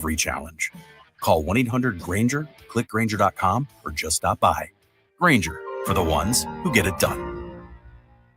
every challenge. Call 1-800-GRANGER, click Grainger.com, or just stop by. Grainger, for the ones who get it done.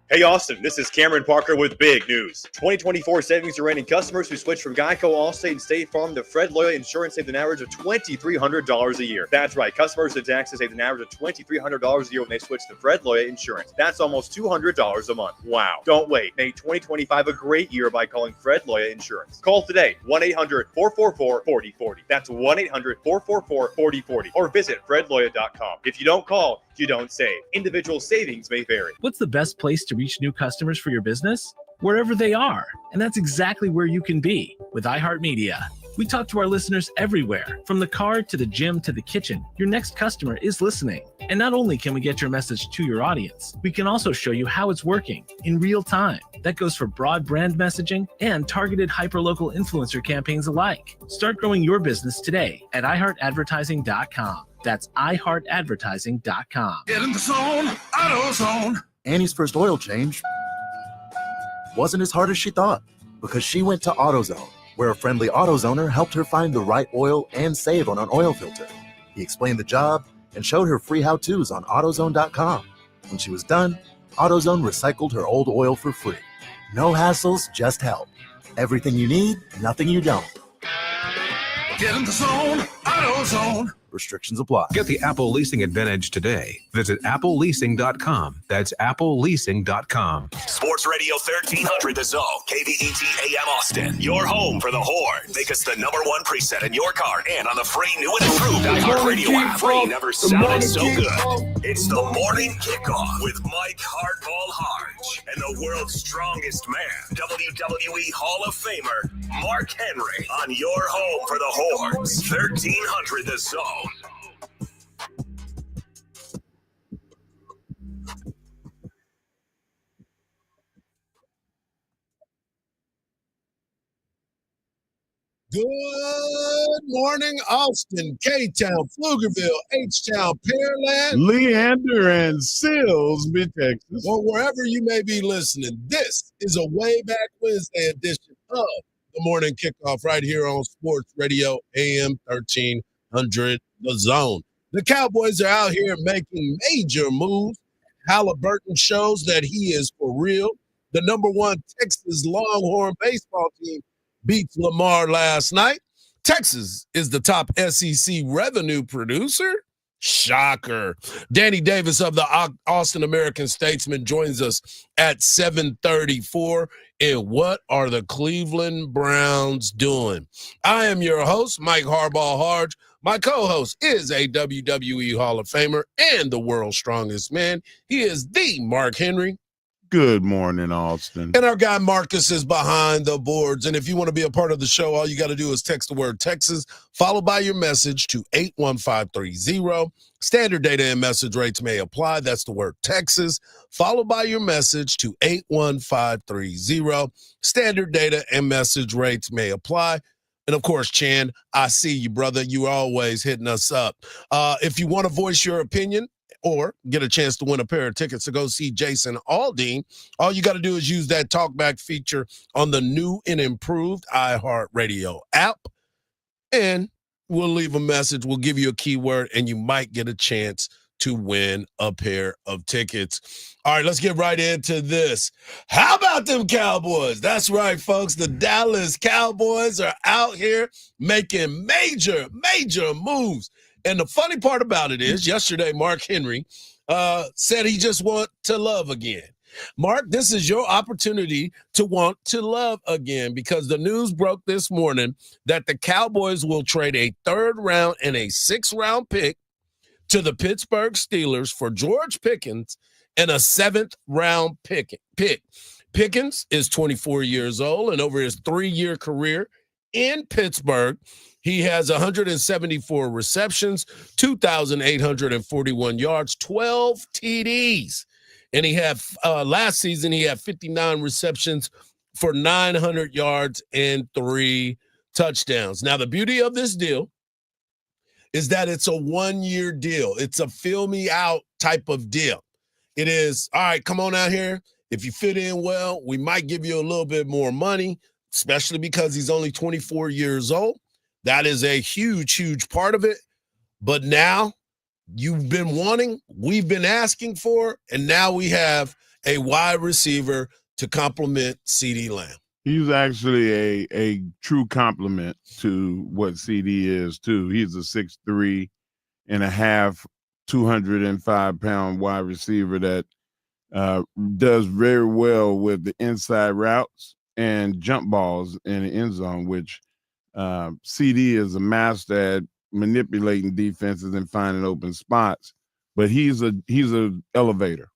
Hey Austin, this is Cameron Parker with big news. 2024 savings are ending. Customers who switch from Geico, Allstate, and State Farm to Fred Loya Insurance saved an average of $2,300 a year. That's right, customers at Texas saved an average of $2,300 a year when they switch to Fred Loya Insurance. That's almost $200 a month. Wow. Don't wait. Make 2025 a great year by calling Fred Loya Insurance. Call today, 1-800-444-4040. That's 1-800-444-4040. Or visit fredloya.com. If you don't call, you don't save. Individual savings may vary. What's the best place to reach new customers for your business? Wherever they are. And that's exactly where you can be with iHeartMedia. We talk to our listeners everywhere, from the car to the gym to the kitchen. Your next customer is listening. And not only can we get your message to your audience, we can also show you how it's working in real time. That goes for broad brand messaging and targeted hyperlocal influencer campaigns alike. Start growing your business today at iHeartAdvertising.com. That's iHeartAdvertising.com. Get in the zone, AutoZone. Annie's first oil change wasn't as hard as she thought because she went to AutoZone, where a friendly AutoZoner helped her find the right oil and save on an oil filter. He explained the job and showed her free how-tos on AutoZone.com. When she was done, AutoZone recycled her old oil for free. No hassles, just help. Everything you need, nothing you don't. Get in the zone, AutoZone. Restrictions apply. Get the Apple Leasing Advantage today. Visit appleleasing.com. That's appleleasing.com. Sports Radio 1300 The Zone, KVET AM Austin. Your home for the Horns. Make us the number one preset in your car and on the free new and improved iHeartRadio app. Free never sounded so good. It's the Morning Kickoff with Mike Hardball Hardge and the world's strongest man, WWE Hall of Famer, Mark Henry, on your home for the Horns. 1300 The Zone. Good morning, Austin, K-Town, Pflugerville, H-Town, Pearland, Leander, and Silsbee, Texas. or wherever you may be listening. This is a way back Wednesday edition of the Morning Kickoff right here on Sports Radio AM 1300 The Zone. The Cowboys are out here making major moves. Halliburton shows that he is for real. The number one Texas Longhorn baseball team beats Lamar last night. Texas is the top SEC revenue producer. Shocker. Danny Davis of the Austin American-Statesman joins us at 7:34. And what are the Cleveland Browns doing? I am your host, Mike Hardball Hardge. My co-host is a WWE Hall of Famer and the world's strongest man. He is the Mark Henry. Good morning, Austin. And our guy Marcus is behind the boards. And if you want to be a part of the show, all you got to do is text the word Texas, followed by your message to 81530. Standard data and message rates may apply. That's the word Texas, followed by your message to 81530. Standard data and message rates may apply. And, of course, Chan, I see you, brother. You are always hitting us up. If you want to voice your opinion, or get a chance to win a pair of tickets to go see Jason Aldean, all you got to do is use that talkback feature on the new and improved iHeartRadio app, and we'll leave a message. We'll give you a keyword, and you might get a chance to win a pair of tickets. All right, let's get right into this. How about them Cowboys? That's right, folks. The Dallas Cowboys are out here making major moves. And the funny part about it is, yesterday, Mark Henry said he just want to love again. Mark, this is your opportunity to want to love again, because the news broke this morning that the Cowboys will trade a 3rd round and a 6th round pick to the Pittsburgh Steelers for George Pickens and a 7th round pick. Pickens is 24 years old, and over his 3-year career in Pittsburgh, he has 174 receptions, 2,841 yards, 12 TDs. And he had last season, he had 59 receptions for 900 yards and 3 touchdowns. Now, the beauty of this deal is that it's a 1-year deal. It's a fill me out type of deal. It is, all right, come on out here. If you fit in well, we might give you a little bit more money, especially because he's only 24 years old. That is a huge, huge part of it. But now you've been wanting, we've been asking for, and now we have a wide receiver to complement CeeDee Lamb. He's actually a true compliment to what CD is too. He's a 6'3" and a half, 205-pound wide receiver that does very well with the inside routes and jump balls in the end zone, which CD is a master at manipulating defenses and finding open spots. But he's a elevator.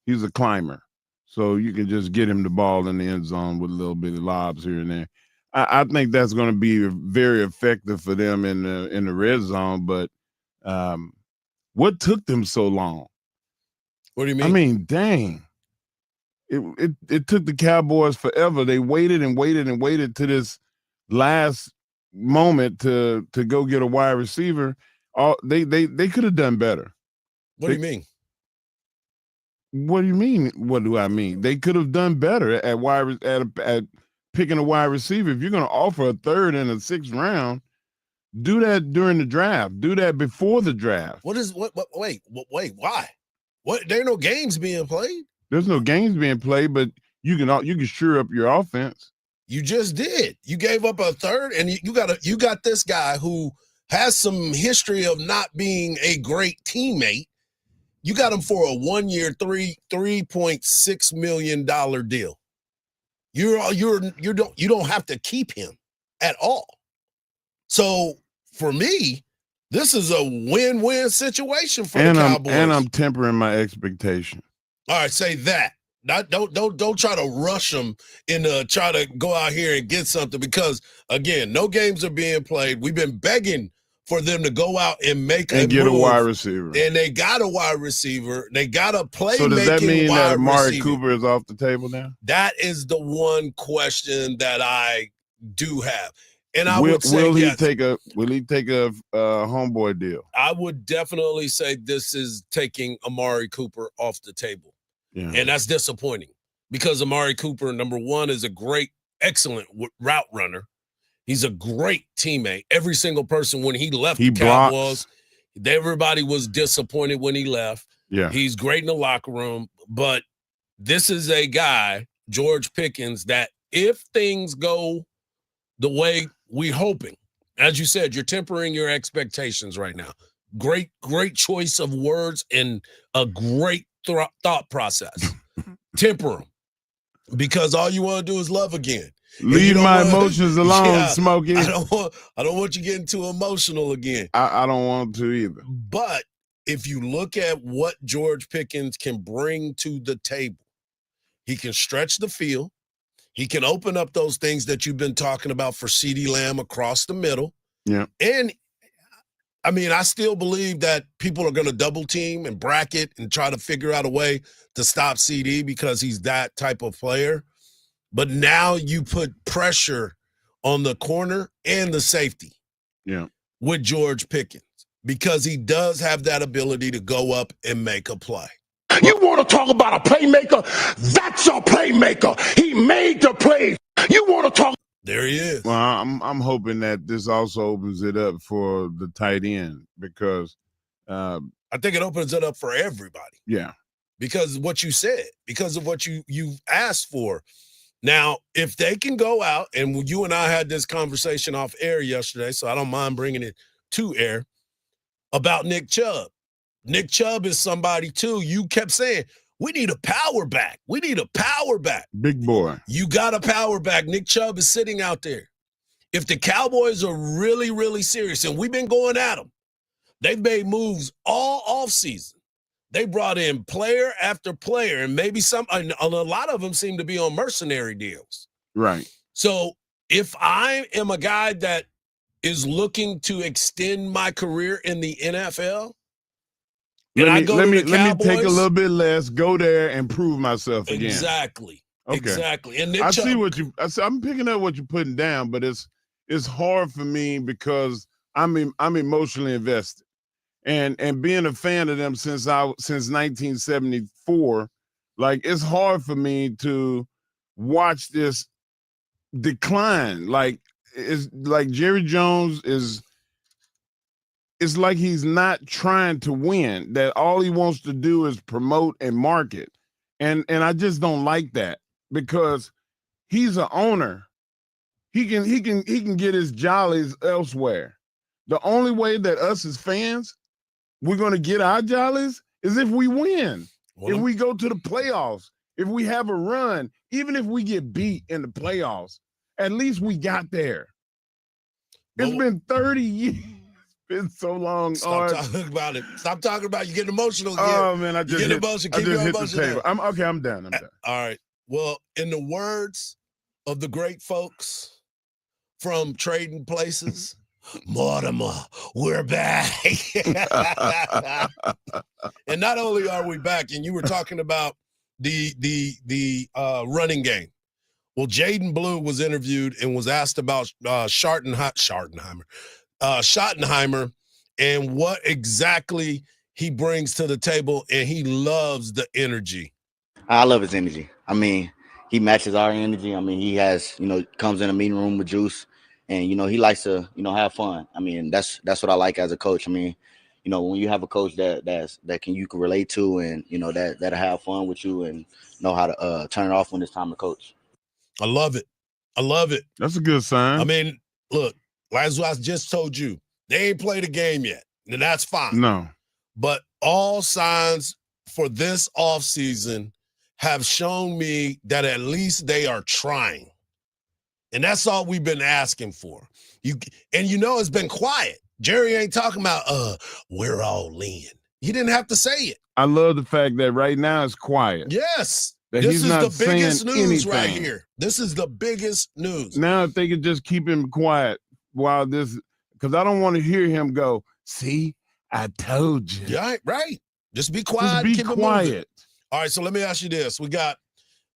He's a climber. So you can just get him the ball in the end zone with a little bit of lobs here and there. I think that's going to be very effective for them in the red zone. But what took them so long? What do you mean? I mean, dang. It took the Cowboys forever. They waited and waited and waited to this last moment to go get a wide receiver. They could have done better. What do you mean? What do you mean? What do I mean? They could have done better at picking a wide receiver. If you're going to offer a third and a sixth round, do that during the draft. Do that before the draft. Wait, why? What? There are no games being played. There's no games being played, but you can sure up your offense. You just did. You gave up a third, and you got this guy who has some history of not being a great teammate. You got him for a 1-year, $3.6 million deal. You don't have to keep him at all. So for me, this is a win-win situation for the Cowboys. And I'm tempering my expectation. All right, say that. Don't try to rush them and try to go out here and get something because again, no games are being played. We've been begging for them to go out and get a wide receiver. And they got a wide receiver. They got a playmaking. So does that mean that Amari receiver. Cooper is off the table now? That is the one question that I do have. And I will would say will he yes. take a homeboy deal? I would definitely say this is taking Amari Cooper off the table. Yeah. And that's disappointing because Amari Cooper, number one, is a excellent route runner. He's a great teammate. Every single person when he left the Cowboys, everybody was disappointed when he left. Yeah. He's great in the locker room, but this is a guy, George Pickens, that if things go the way we're hoping, as you said, you're tempering your expectations right now. Great choice of words and a great thought process. Temper them because all you want to do is love again. Leave my emotions alone, Smokey. I don't want you getting too emotional again. I don't want to either. But if you look at what George Pickens can bring to the table, he can stretch the field. He can open up those things that you've been talking about for CeeDee Lamb across the middle. Yeah. And I mean, I still believe that people are going to double team and bracket and try to figure out a way to stop CD because he's that type of player. But now you put pressure on the corner and the safety with George Pickens because he does have that ability to go up and make a play. You want to talk about a playmaker? That's a playmaker. He made the play. You want to talk? There he is. Well, I'm hoping that this also opens it up for the tight end because I think it opens it up for everybody. Yeah. Because of what you said, because of what you've asked for. Now, if they can go out, and you and I had this conversation off air yesterday, so I don't mind bringing it to air, about Nick Chubb. Nick Chubb is somebody, too. You kept saying, we need a power back. We need a power back. Big boy. You got a power back. Nick Chubb is sitting out there. If the Cowboys are really, really serious, and we've been going at them, they've made moves all offseason. They brought in player after player, and maybe a lot of them seem to be on mercenary deals. Right. So if I am a guy that is looking to extend my career in the NFL, let me take a little bit less, go there and prove myself again. Exactly. Okay. Exactly. And Nick I Chubb, see I'm picking up what you're putting down, but it's hard for me because I'm emotionally invested. And being a fan of them since 1974, like it's hard for me to watch this decline. Like it's like Jerry Jones is. It's like he's not trying to win. That all he wants to do is promote and market, and I just don't like that because he's an owner. He can get his jollies elsewhere. The only way that us as fans we're going to get our jollies is if we win, if we go to the playoffs, if we have a run, even if we get beat in the playoffs. At least we got there. It's been 30 years. Been so long. Stop talking about it. Stop talking about it. You get emotional again. Oh man, I just hit emotion. Keep your emotion down. I'm done. All right. Well, in the words of the great folks from Trading Places, Mortimer, we're back. And not only are we back, and you were talking about the running game. Well, Jaden Blue was interviewed and was asked about Schottenheimer and what exactly he brings to the table, and he loves the energy. I love his energy. I mean, he matches our energy. I mean, he has, comes in a meeting room with juice, and, he likes to, have fun. I mean, that's what I like as a coach. I mean, when you have a coach that you can relate to and, that'll have fun with you and know how to turn it off when it's time to coach. I love it. I love it. That's a good sign. I mean, look, as I just told you, they ain't played a game yet, and that's fine. No. But all signs for this offseason have shown me that at least they are trying. And that's all we've been asking for. It's been quiet. Jerry ain't talking about, we're all in. He didn't have to say it. I love the fact that right now it's quiet. Yes. That this he's is not the biggest saying news anything. right here. This is the biggest news. Now, if they could just keep him quiet while this, because I don't want to hear him go, see, I told you. Yeah, right. Just be quiet. Just be quiet. All right, so let me ask you this. We got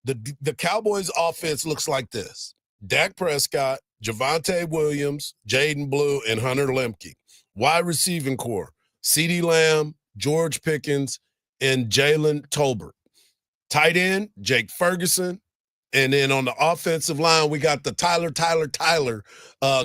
the Cowboys offense looks like this. Dak Prescott, Javonte Williams, Jaden Blue, and Hunter Lemke. Wide receiving core, CeeDee Lamb, George Pickens, and Jalen Tolbert. Tight end, Jake Ferguson. And then on the offensive line, we got the Tyler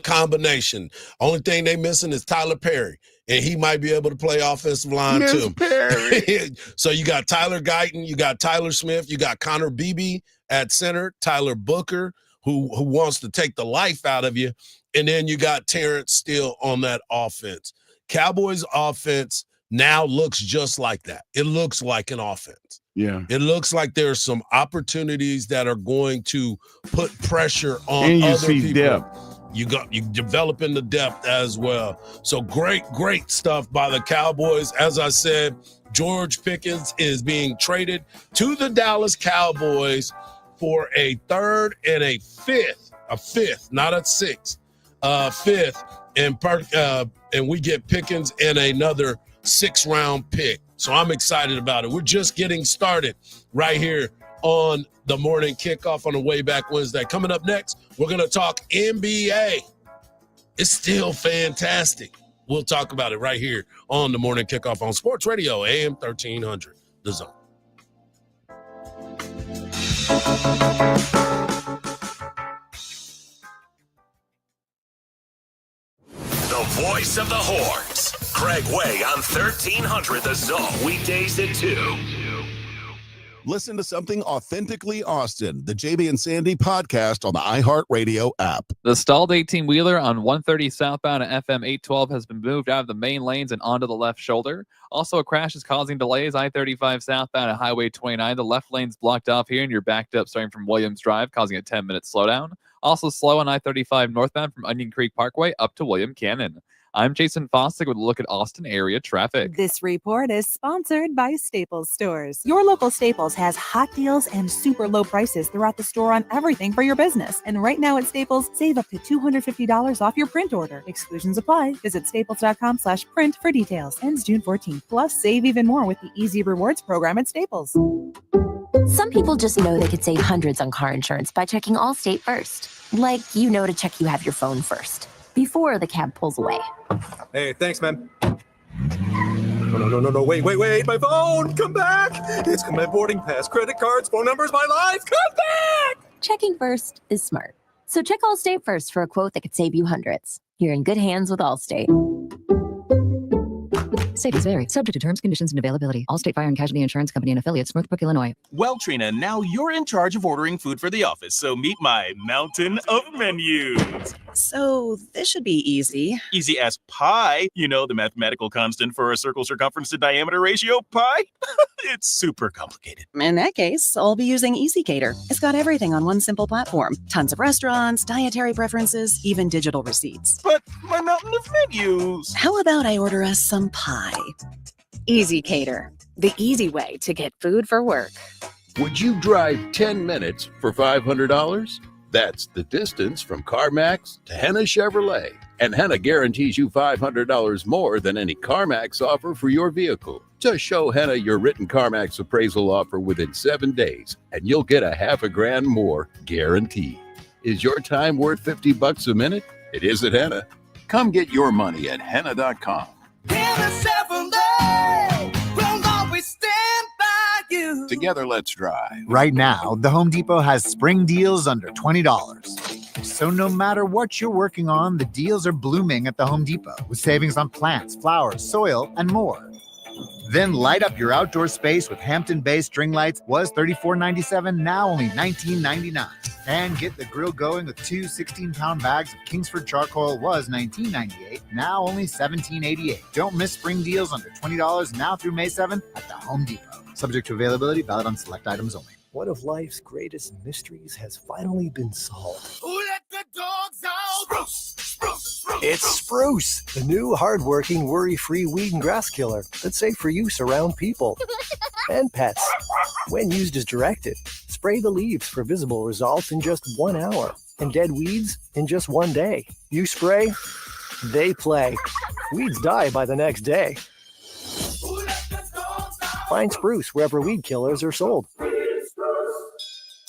combination. Only thing they missing is Tyler Perry, and he might be able to play offensive line too. Perry. So you got Tyler Guyton, you got Tyler Smith, you got Connor Beebe at center, Tyler Booker, who wants to take the life out of you, and then you got Terrence Steele on that offense. Cowboys offense now looks just like that. It looks like an offense. Yeah. It looks like there's some opportunities that are going to put pressure on and you other see people. Depth. You developing the depth as well. So great stuff by the Cowboys. As I said, George Pickens is being traded to the Dallas Cowboys for a third and a fifth, not a sixth, fifth, and we get Pickens and another 6th-round pick. So I'm excited about it. We're just getting started right here on the morning kickoff on the Way Back Wednesday. Coming up next, we're going to talk NBA. It's still fantastic. We'll talk about it right here on the morning kickoff on Sports Radio, AM 1300, The Zone. The voice of the Horns. Craig Way on 1300 The Zone. Weekdays at 2. Listen to something authentically Austin, the JB and Sandy podcast on the iHeartRadio app. The stalled 18-wheeler on 130 southbound at FM 812 has been moved out of the main lanes and onto the left shoulder. Also, a crash is causing delays. I-35 southbound at Highway 29. The left lane's blocked off here, and you're backed up starting from Williams Drive, causing a 10-minute slowdown. Also slow on I-35 northbound from Onion Creek Parkway up to William Cannon. I'm Jason Fostick with a look at Austin area traffic. This report is sponsored by Staples Stores. Your local Staples has hot deals and super low prices throughout the store on everything for your business. And right now at Staples, save up to $250 off your print order. Exclusions apply. Visit staples.com/print for details. Ends June 14th. Plus, save even more with the Easy Rewards program at Staples. Some people just know they could save hundreds on car insurance by checking Allstate first. Like, to check you have your phone first before the cab pulls away. Hey, thanks, man. No, wait, my phone, come back. It's my boarding pass, credit cards, phone numbers, my life, come back. Checking first is smart. So check Allstate first for a quote that could save you hundreds. You're in good hands with Allstate. Savings vary, subject to terms, conditions, and availability. Allstate Fire and Casualty Insurance Company and affiliates, Northbrook, Illinois. Well, Trina, now you're in charge of ordering food for the office, so meet my mountain of menus. So this should be easy. Easy as pie. You know the mathematical constant for a circle circumference to diameter ratio, pi? It's super complicated. In that case, I'll be using EasyCater. It's got everything on one simple platform. Tons of restaurants, dietary preferences, even digital receipts. But my mountain of menus. How about I order us some pie? EasyCater, the easy way to get food for work. Would you drive 10 minutes for $500? That's the distance from CarMax to Henna Chevrolet. And Henna guarantees you $500 more than any CarMax offer for your vehicle. Just show Henna your written CarMax appraisal offer within 7 days, and you'll get $500,000 more guaranteed. Is your time worth $50 a minute? It is at Henna. Come get your money at Henna.com. Together, let's drive. Right now, the Home Depot has spring deals under $20. So no matter what you're working on, the deals are blooming at the Home Depot with savings on plants, flowers, soil, and more. Then light up your outdoor space with Hampton-based string lights. Was $34.97, now only $19.99. And get the grill going with two 16-pound bags of Kingsford charcoal. Was $19.98, now only $17.88. Don't miss spring deals under $20 now through May 7th at the Home Depot. Subject to availability, valid on select items only. One of life's greatest mysteries has finally been solved. Who let the dogs out? Spruce! It's Spruce, the new hard-working, worry-free weed and grass killer that's safe for use around people and pets. When used as directed, spray the leaves for visible results in just 1 hour and dead weeds in just 1 day. You spray, they play. Weeds die by the next day. Find Spruce wherever weed killers are sold.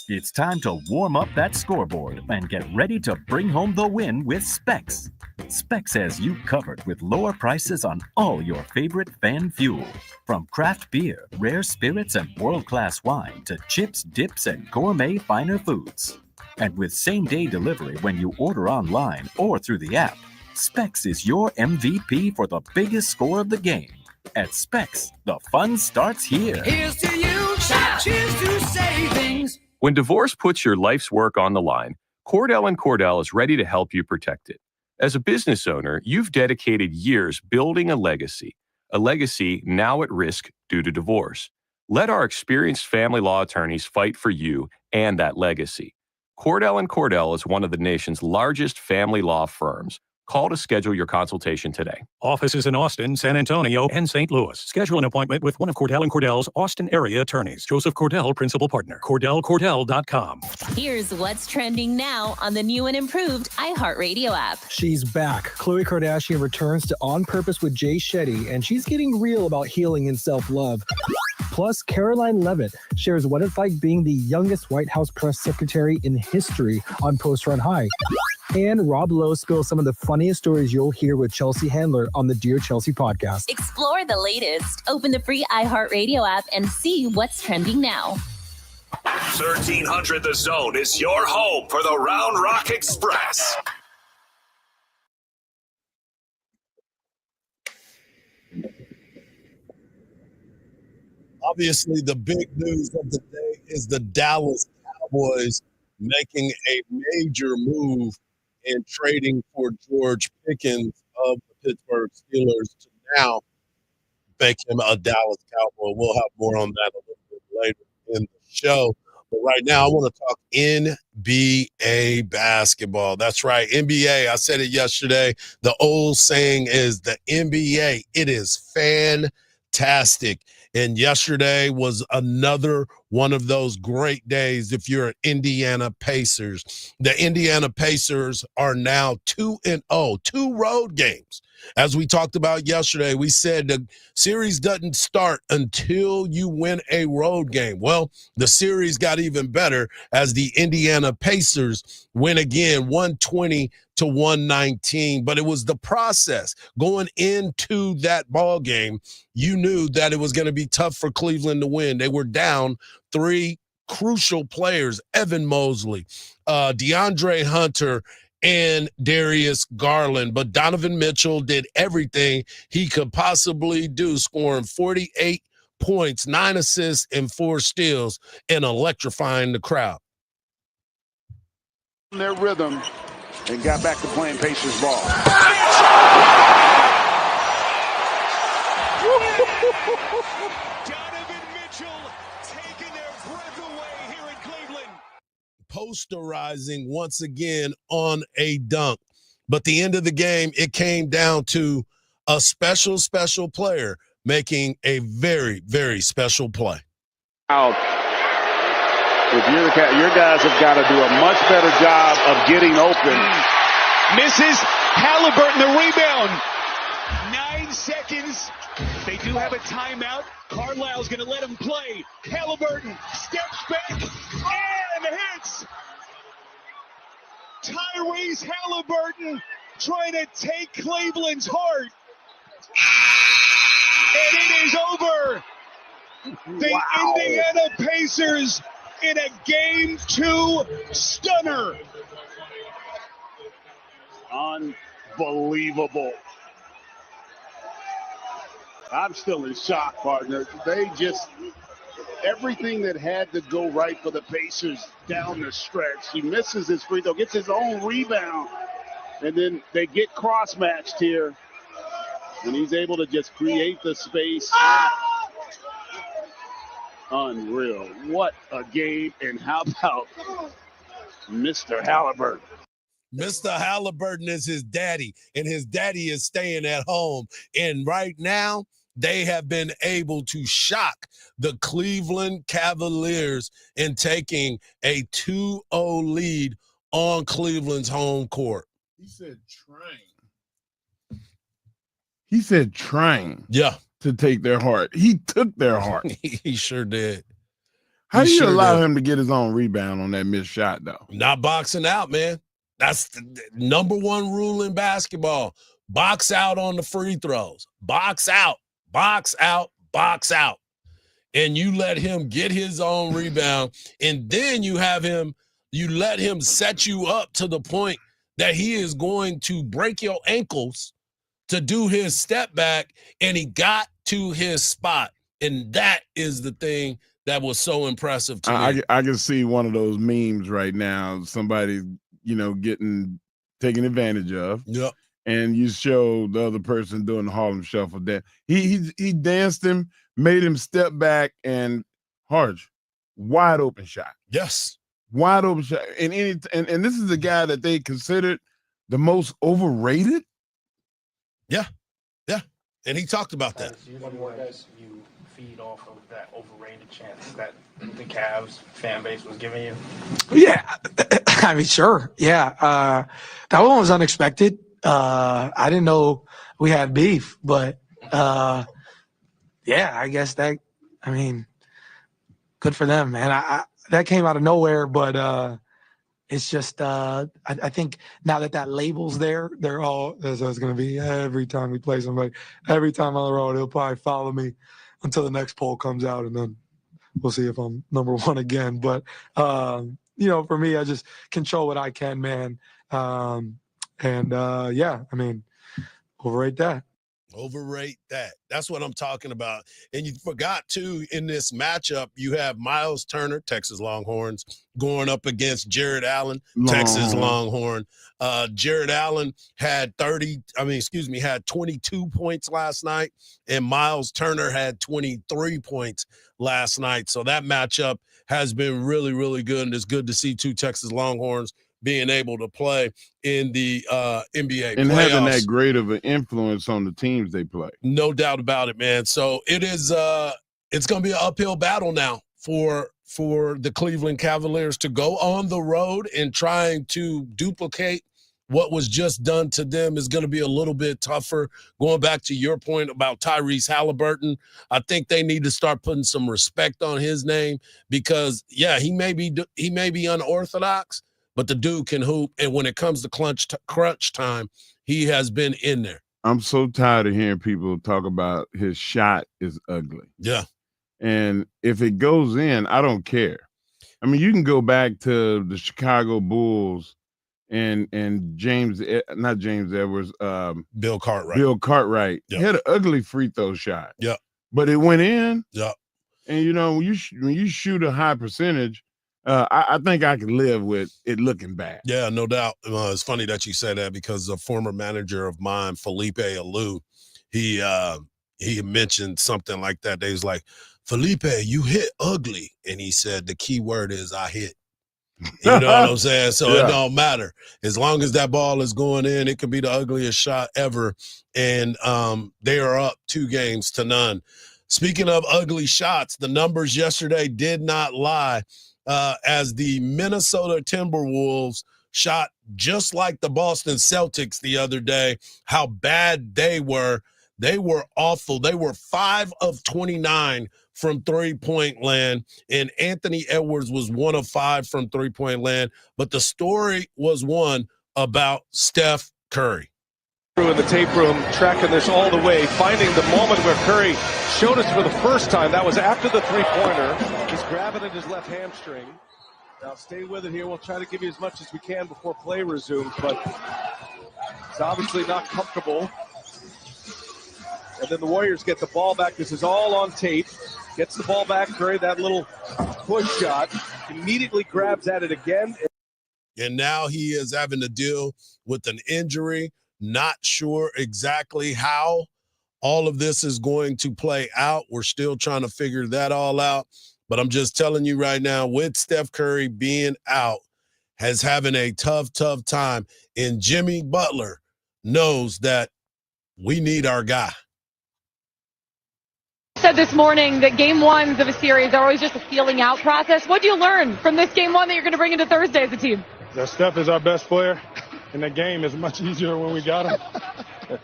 It's time to warm up that scoreboard and get ready to bring home the win with Specs. Specs has you covered with lower prices on all your favorite fan fuel. From craft beer, rare spirits, and world-class wine to chips, dips, and gourmet finer foods. And with same-day delivery when you order online or through the app, Specs is your MVP for the biggest score of the game. At Specs, the fun starts here. Here's to you, cheers to savings. When divorce puts your life's work on the line, Cordell & Cordell is ready to help you protect it. As a business owner, you've dedicated years building a legacy now at risk due to divorce. Let our experienced family law attorneys fight for you and that legacy. Cordell & Cordell is one of the nation's largest family law firms. Call to schedule your consultation today. Offices in Austin, San Antonio, and St. Louis. Schedule an appointment with one of Cordell & Cordell's Austin area attorneys. Joseph Cordell, Principal Partner. CordellCordell.com. Here's what's trending now on the new and improved iHeartRadio app. She's back. Khloe Kardashian returns to On Purpose with Jay Shetty, and she's getting real about healing and self-love. Plus, Caroline Leavitt shares what it's like being the youngest White House press secretary in history on Post Run High. And Rob Lowe spills some of the funniest stories you'll hear with Chelsea Handler on the Dear Chelsea podcast. Explore the latest. Open the free iHeartRadio app and see what's trending now. 1300 The Zone is your home for the Round Rock Express. Obviously, the big news of the day is the Dallas Cowboys making a major move in trading for George Pickens of the Pittsburgh Steelers to now make him a Dallas Cowboy. We'll have more on that a little bit later in the show. But right now, I want to talk NBA basketball. That's right, NBA. I said it yesterday. The old saying is the NBA, it is fantastic. And yesterday was another one of those great days if you're an Indiana Pacers. The Indiana Pacers are now 2-0, 2 road games. As we talked about yesterday, we said the series doesn't start until you win a road game. Well, the series got even better as the Indiana Pacers win again, 120-119. But it was the process. Going into that ball game, you knew that it was going to be tough for Cleveland to win. They were down 3 crucial players, Evan Mosley, DeAndre Hunter, and Darius Garland. But Donovan Mitchell did everything he could possibly do, scoring 48 points, 9 assists, and 4 steals, and electrifying the crowd. Their rhythm and got back to playing Pacers ball. Donovan Mitchell taking their breath away here in Cleveland. Posterizing once again on a dunk. But the end of the game, it came down to a special player making a very, very special play. Out. If you're the cat, your guys have got to do a much better job of getting open. Misses Halliburton the rebound. 9 seconds. They do have a timeout. Carlisle's going to let him play. Halliburton steps back and hits. Tyrese Halliburton trying to take Cleveland's heart. And it is over. The Indiana Pacers in a Game 2 stunner. Unbelievable. I'm still in shock, partner. They just, everything that had to go right for the Pacers down the stretch. He misses his free throw, gets his own rebound, and then they get cross-matched here. And he's able to just create the space. Unreal. What a game. And how about Mr. Halliburton? Mr. Halliburton is his daddy, and his daddy is staying at home. And right now, they have been able to shock the Cleveland Cavaliers in taking a 2-0 lead on Cleveland's home court. He said train. He said train. Yeah. To take their heart. He took their heart. He sure did. How do you allow him to get his own rebound on that missed shot, though? Not boxing out, man. That's the number one rule in basketball. Box out on the free throws. Box out, box out, box out. And you let him get his own rebound, and then you let him set you up to the point that he is going to break your ankles to do his step back, and he got to his spot. And that is the thing that was so impressive to me. I can see one of those memes right now, somebody, taken advantage of. Yep. And you show the other person doing the Harlem Shuffle. That he danced him, made him step back, and Hardge, wide open shot. Yes. Wide open shot. And this is the guy that they considered the most overrated. Yeah. Yeah. And he talked about that. What more does you feed off of that overrated chance that the Cavs fan base was giving you? Yeah. I mean, sure. Yeah. That one was unexpected. I didn't know we had beef, but yeah, I guess good for them, man. That came out of nowhere, but it's just I think now that label's there, they're all there's going to be every time we play somebody, every time on the road, they'll probably follow me until the next poll comes out, and then we'll see if I'm number one again. But for me, I just control what I can, man. Overrate that. Overrate that. That's what I'm talking about. And you forgot, too, in this matchup, you have Miles Turner, Texas Longhorns, going up against Jared Allen, Texas Longhorn. Jared Allen had 22 points last night, and Miles Turner had 23 points last night. So that matchup has been really, really good, and it's good to see two Texas Longhorns being able to play in the NBA and playoffs. Having that great of an influence on the teams they play. No doubt about it, man. So it is it's going to be an uphill battle now for the Cleveland Cavaliers to go on the road and trying to duplicate what was just done to them is going to be a little bit tougher. Going back to your point about Tyrese Halliburton, I think they need to start putting some respect on his name because, yeah, he may be unorthodox, but the dude can hoop, and when it comes to crunch time, he has been in there. I'm so tired of hearing people talk about his shot is ugly. Yeah. And if it goes in, I don't care. I mean, you can go back to the Chicago Bulls and not James Edwards, Bill Cartwright. Bill Cartwright. Yep. He had an ugly free throw shot. Yeah. But it went in. Yeah. And when you shoot a high percentage, I think I can live with it looking bad. Yeah, no doubt. It's funny that you say that because a former manager of mine, Felipe Alou, he mentioned something like that. They was like, Felipe, you hit ugly. And he said, the key word is I hit. You know what I'm saying? So It don't matter. As long as that ball is going in, it could be the ugliest shot ever. And they are up 2-0. Speaking of ugly shots, the numbers yesterday did not lie as the Minnesota Timberwolves shot just like the Boston Celtics the other day, how bad they were. They were awful. They were 5 of 29 from three-point land, and Anthony Edwards was 1 of 5 from three-point land. But the story was one about Steph Curry. In the tape room, tracking this all the way, finding the moment where Curry showed us for the first time. That was after the three-pointer. He's grabbing at his left hamstring. Now stay with it here. We'll try to give you as much as we can before play resumes, but he's obviously not comfortable. And then the Warriors get the ball back. This is all on tape. Gets the ball back, Curry, that little push shot. Immediately grabs at it again. And now he is having to deal with an injury. Not sure exactly how all of this is going to play out. We're still trying to figure that all out. But I'm just telling you right now, with Steph Curry being out, has having a tough time. And Jimmy Butler knows that we need our guy. Said this morning that game ones of a series are always just a feeling out process. What do you learn from this game one that you're going to bring into Thursday as a team? That Steph is our best player, and the game is much easier when we got him.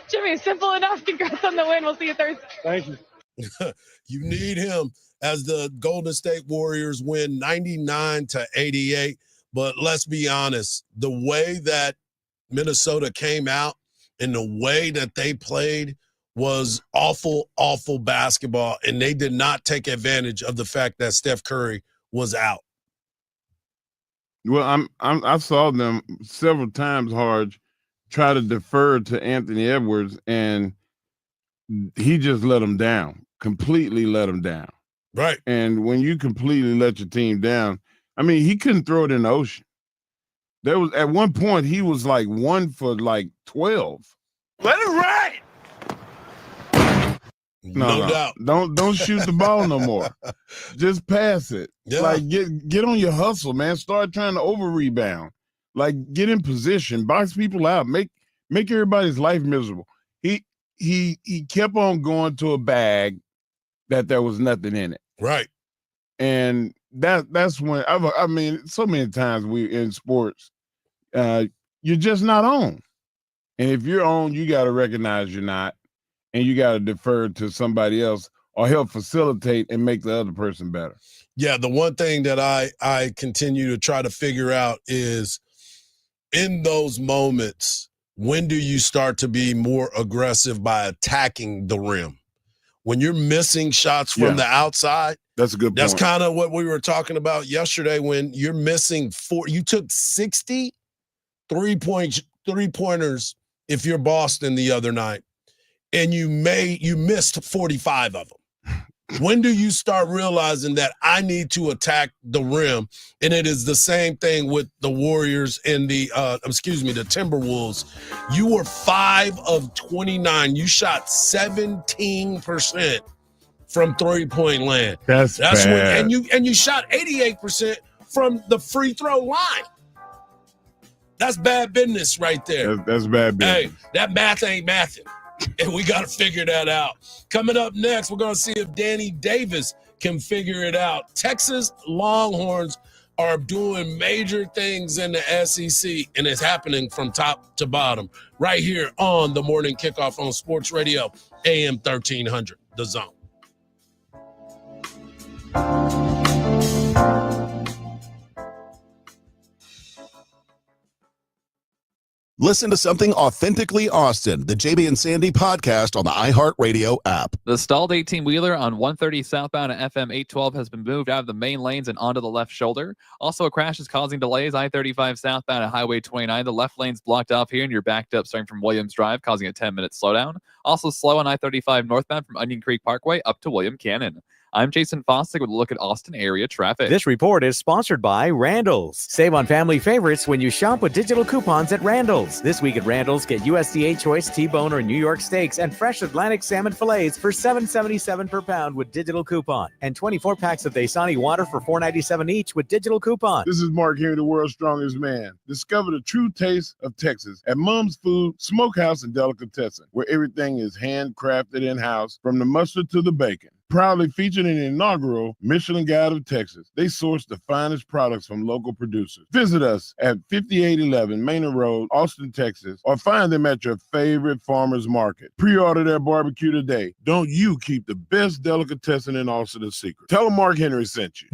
Jimmy, simple enough. Congrats on the win. We'll see you Thursday. Thank you. You need him as the Golden State Warriors win 99-88. But let's be honest, the way that Minnesota came out and the way that they played was awful basketball, and they did not take advantage of the fact that Steph Curry was out. Well, I saw them several times, Hardge, try to defer to Anthony Edwards, and he just let them down, completely let them down. Right. And when you completely let your team down, I mean, he couldn't throw it in the ocean. There was at one point he was like 1 for 12. Let it ride. No doubt. Don't shoot the ball no more. Just pass it. Yeah. Like get on your hustle, man. Start trying to over rebound. Like get in position, box people out, make everybody's life miserable. He kept on going to a bag that there was nothing in it. Right. And that's when I mean, so many times we in sports, you're just not on. And if you're on, you got to recognize you're not. And you got to defer to somebody else or help facilitate and make the other person better. Yeah, the one thing that I continue to try to figure out is in those moments, when do you start to be more aggressive by attacking the rim? When you're missing shots from the outside, that's a good point. That's kind of what we were talking about yesterday when you're missing you took 60 three-pointers if you're Boston the other night. And you missed 45 of them. When do you start realizing that I need to attack the rim? And it is the same thing with the Warriors and the Timberwolves. You were 5 of 29. You shot 17% from three-point land. That's bad. And you shot 88% from the free throw line. That's bad business right there. That's bad business. Hey, that math ain't mathing. And we got to figure that out. Coming up next, we're going to see if Danny Davis can figure it out. Texas Longhorns are doing major things in the SEC, and it's happening from top to bottom right here on the Morning Kickoff on Sports Radio, AM 1300, The Zone. Listen to something authentically Austin, the JB and Sandy podcast on the iHeartRadio app. The stalled 18-wheeler on 130 southbound at FM 812 has been moved out of the main lanes and onto the left shoulder. Also, a crash is causing delays. I-35 southbound at Highway 29. The left lane's blocked off here, and you're backed up starting from Williams Drive, causing a 10-minute slowdown. Also slow on I-35 northbound from Onion Creek Parkway up to William Cannon. I'm Jason Fostick with a look at Austin area traffic. This report is sponsored by Randall's. Save on family favorites when you shop with digital coupons at Randall's. This week at Randall's, get USDA Choice T-Bone or New York Steaks and fresh Atlantic salmon fillets for $7.77 per pound with digital coupon. And 24 packs of Dasani water for $4.97 each with digital coupon. This is Mark Henry, the world's strongest man. Discover the true taste of Texas at Mom's Food, Smokehouse, and Delicatessen, where everything is handcrafted in-house, from the mustard to the bacon. Proudly featured in the inaugural Michelin Guide of Texas, they source the finest products from local producers. Visit us at 5811 Manor Road, Austin, Texas, or find them at your favorite farmer's market. Pre-order their barbecue today. Don't you keep the best delicatessen in Austin a secret. Tell them Mark Henry sent you.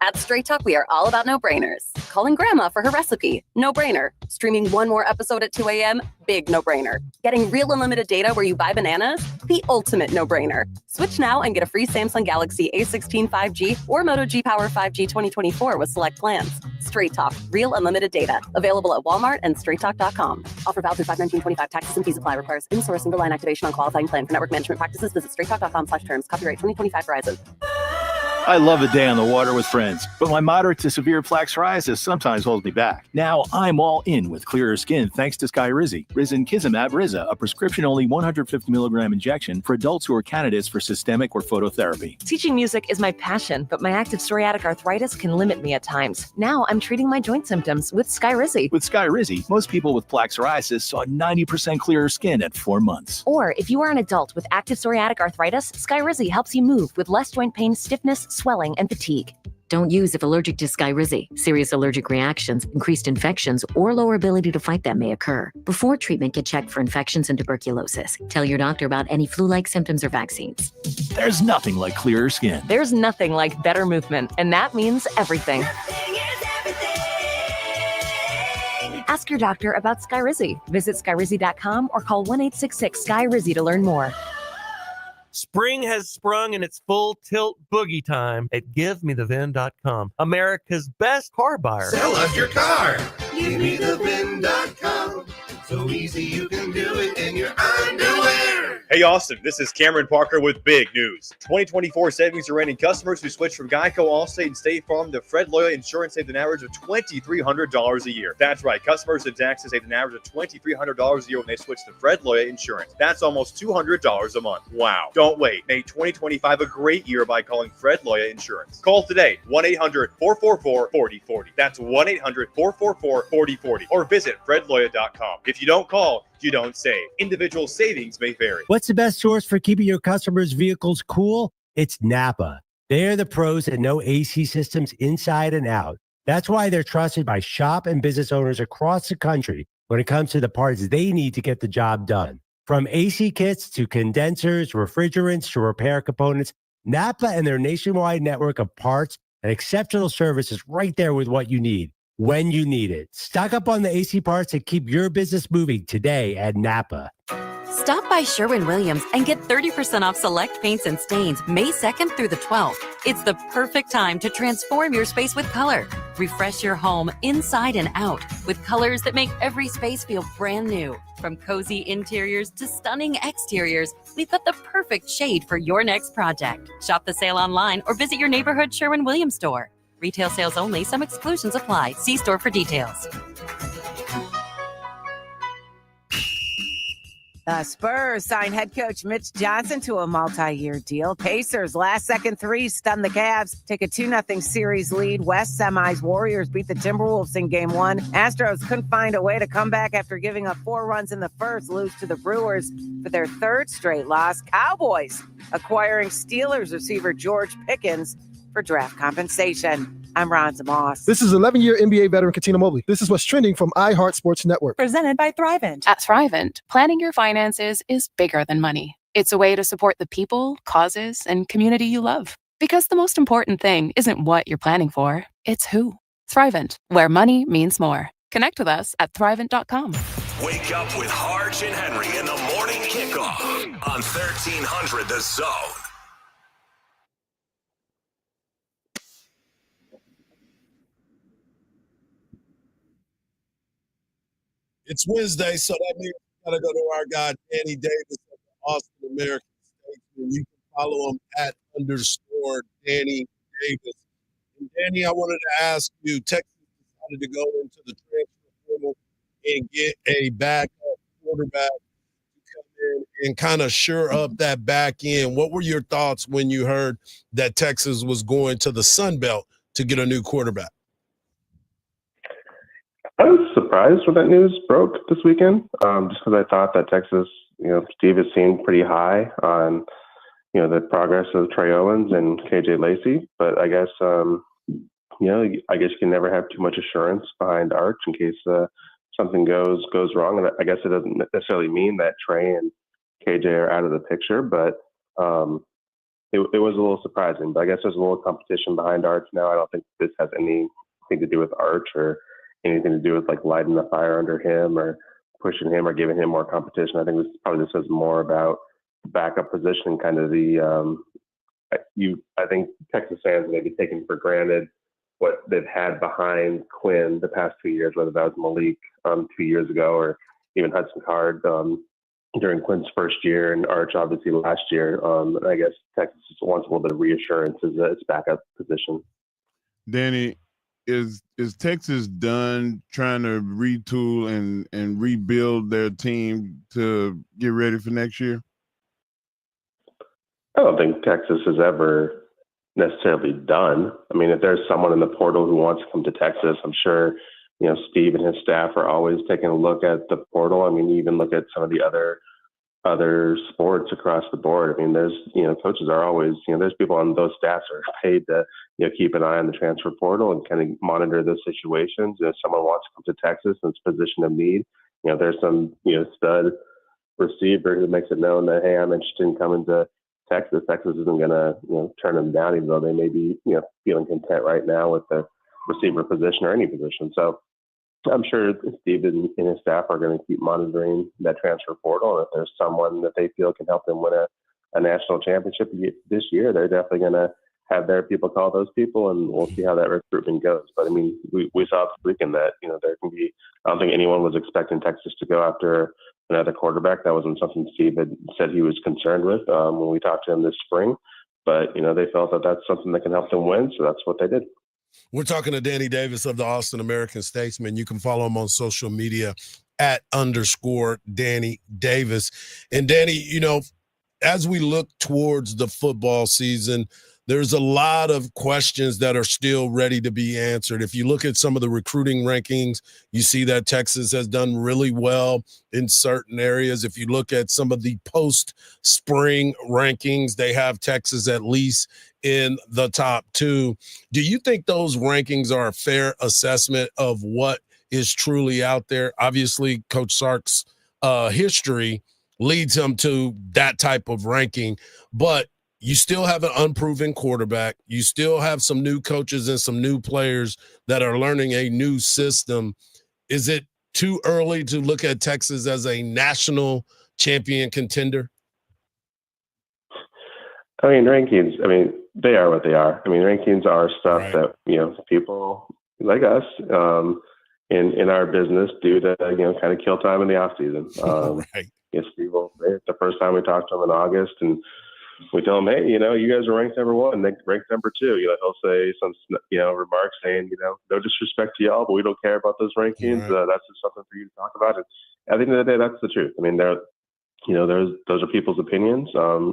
At Straight Talk, we are all about no-brainers. Calling grandma for her recipe, no-brainer. Streaming one more episode at 2 a.m., big no-brainer. Getting real unlimited data where you buy bananas, the ultimate no-brainer. Switch now and get a free Samsung Galaxy A16 5G or Moto G Power 5G 2024 with select plans. Straight Talk, real unlimited data. Available at Walmart and straighttalk.com. Offer valid through 5/19/25. Taxes and fees apply. Requires in-source single line activation on qualifying plan. For network management practices, visit straighttalk.com/terms. Copyright 2025 Verizon. I love a day on the water with friends, but my moderate to severe plaque psoriasis sometimes holds me back. Now I'm all in with clearer skin thanks to Skyrizi. Risankizumab Riza, a prescription-only 150 milligram injection for adults who are candidates for systemic or phototherapy. Teaching music is my passion, but my active psoriatic arthritis can limit me at times. Now I'm treating my joint symptoms with Skyrizi. With Skyrizi, most people with plaque psoriasis saw 90% clearer skin at 4 months. Or if you are an adult with active psoriatic arthritis, Skyrizi helps you move with less joint pain, stiffness, swelling, and fatigue. Don't use if allergic to Skyrizi. Serious allergic reactions, increased infections, or lower ability to fight them may occur. Before treatment, get checked for infections and tuberculosis. Tell your doctor about any flu-like symptoms or vaccines. There's nothing like clearer skin. There's nothing like better movement, and that means everything. Ask your doctor about Skyrizi. Visit Skyrizi.com or call 1-866-SKY-RIZZI to learn more. Spring has sprung and it's full tilt boogie time at GiveMeTheVin.com, America's best car buyer. Sell us your car. GiveMeTheVin.com. So easy you can do it in your underwear. Hey Austin, this is Cameron Parker with big news. 2024 savings are ending. Customers who switch from Geico, Allstate, and State Farm to Fred Loya Insurance saved an average of $2,300 a year. That's right, customers in Texas saved an average of $2,300 a year when they switch to Fred Loya Insurance. That's almost $200 a month. Wow. Don't wait. Make 2025 a great year by calling Fred Loya Insurance. Call today, 1-800-444-4040. That's 1-800-444-4040. Or visit fredloya.com. If you don't call, you don't save. Individual savings may vary. What's the best source for keeping your customers' vehicles cool? It's Napa. They're the pros that know AC systems inside and out. That's why they're trusted by shop and business owners across the country when it comes to the parts they need to get the job done. From AC kits to condensers, refrigerants to repair components, Napa and their nationwide network of parts and exceptional service is right there with what you need when you need it. Stock up on the AC parts that keep your business moving today at Napa. Stop by Sherwin-Williams and get 30% off select paints and stains May 2nd through the 12th. It's the perfect time to transform your space with color. Refresh your home inside and out with colors that make every space feel brand new. From cozy interiors to stunning exteriors, we've got the perfect shade for your next project. Shop the sale online or visit your neighborhood Sherwin-Williams store. Retail sales only. Some exclusions apply. See store for details. The Spurs signed head coach Mitch Johnson to a multi-year deal. Pacers last-second three stunned the Cavs. Take a 2-0 series lead. West semis. Warriors beat the Timberwolves in Game 1. Astros couldn't find a way to come back after giving up 4 runs in the first. Lose to the Brewers for their third straight loss. Cowboys acquiring Steelers receiver George Pickens for draft compensation. I'm Ron Moss. This is 11-year NBA veteran Katina Mobley. This is what's trending from iHeart Sports Network. Presented by Thrivent. At Thrivent, planning your finances is bigger than money. It's a way to support the people, causes, and community you love. Because the most important thing isn't what you're planning for, it's who. Thrivent, where money means more. Connect with us at Thrivent.com. Wake up with Hardge and Henry in the morning kickoff on 1300 The Zone. It's Wednesday, so that means we got to go to our guy, Danny Davis of the Austin American Statesman. You can follow him at _Danny Davis. And Danny, I wanted to ask you, Texas decided to go into the transfer portal and get a backup quarterback to come in and kind of shore up that back end. What were your thoughts when you heard that Texas was going to the Sun Belt to get a new quarterback? I was surprised when that news broke this weekend, just because I thought that Texas, Steve has seemed pretty high on, the progress of Trey Owens and KJ Lacey. But I guess, I guess you can never have too much assurance behind Arch in case something goes wrong. And I guess it doesn't necessarily mean that Trey and KJ are out of the picture, but it was a little surprising. But I guess there's a little competition behind Arch now. I don't think this has anything to do with Arch or anything to do with like lighting the fire under him or pushing him or giving him more competition. I think this is more about backup position, kind of I think Texas fans may be taking for granted what they've had behind Quinn the past 2 years, whether that was Malik 2 years ago or even Hudson Card during Quinn's first year and Arch obviously last year. I guess Texas just wants a little bit of reassurance as its backup position. Danny, is Texas done trying to retool and rebuild their team to get ready for next year? I don't think Texas is ever necessarily done. I mean, if there's someone in the portal who wants to come to Texas, I'm sure, Steve and his staff are always taking a look at the portal. I mean, you even look at some of the other sports across the board. I mean, there's, coaches are always, there's people on those staffs are paid to, keep an eye on the transfer portal and kind of monitor those situations. If someone wants to come to Texas and it's a position of need, there's some, stud receiver who makes it known that, hey, I'm interested in coming to Texas. Texas isn't going to, turn them down, even though they may be, feeling content right now with the receiver position or any position. So I'm sure Steve and his staff are going to keep monitoring that transfer portal. And if there's someone that they feel can help them win a national championship this year, they're definitely going to have their people call those people, and we'll see how that recruitment goes. But I mean, we saw this weekend that, there can be, I don't think anyone was expecting Texas to go after another quarterback. That wasn't something Steve had said he was concerned with when we talked to him this spring. But, they felt that that's something that can help them win. So that's what they did. We're talking to Danny Davis of the Austin American Statesman. You can follow him on social media at _Danny Davis. And Danny, as we look towards the football season, there's a lot of questions that are still ready to be answered. If you look at some of the recruiting rankings, you see that Texas has done really well in certain areas. If you look at some of the post-spring rankings, they have Texas at least in the top 2. Do you think those rankings are a fair assessment of what is truly out there? Obviously, Coach Sark's history leads him to that type of ranking, but you still have an unproven quarterback. You still have some new coaches and some new players that are learning a new system. Is it too early to look at Texas as a national champion contender? I mean, rankings, they are what they are. Rankings are stuff that, people like us in our business do to, kind of kill time in the off season. Yes, people, the first time we talked to him in August and we tell him, hey, you guys are ranked number 1, they ranked number 2. He'll say some, remarks saying, no disrespect to y'all, but we don't care about those rankings. That's just something for you to talk about. And at the end of the day, that's the truth. Those are people's opinions.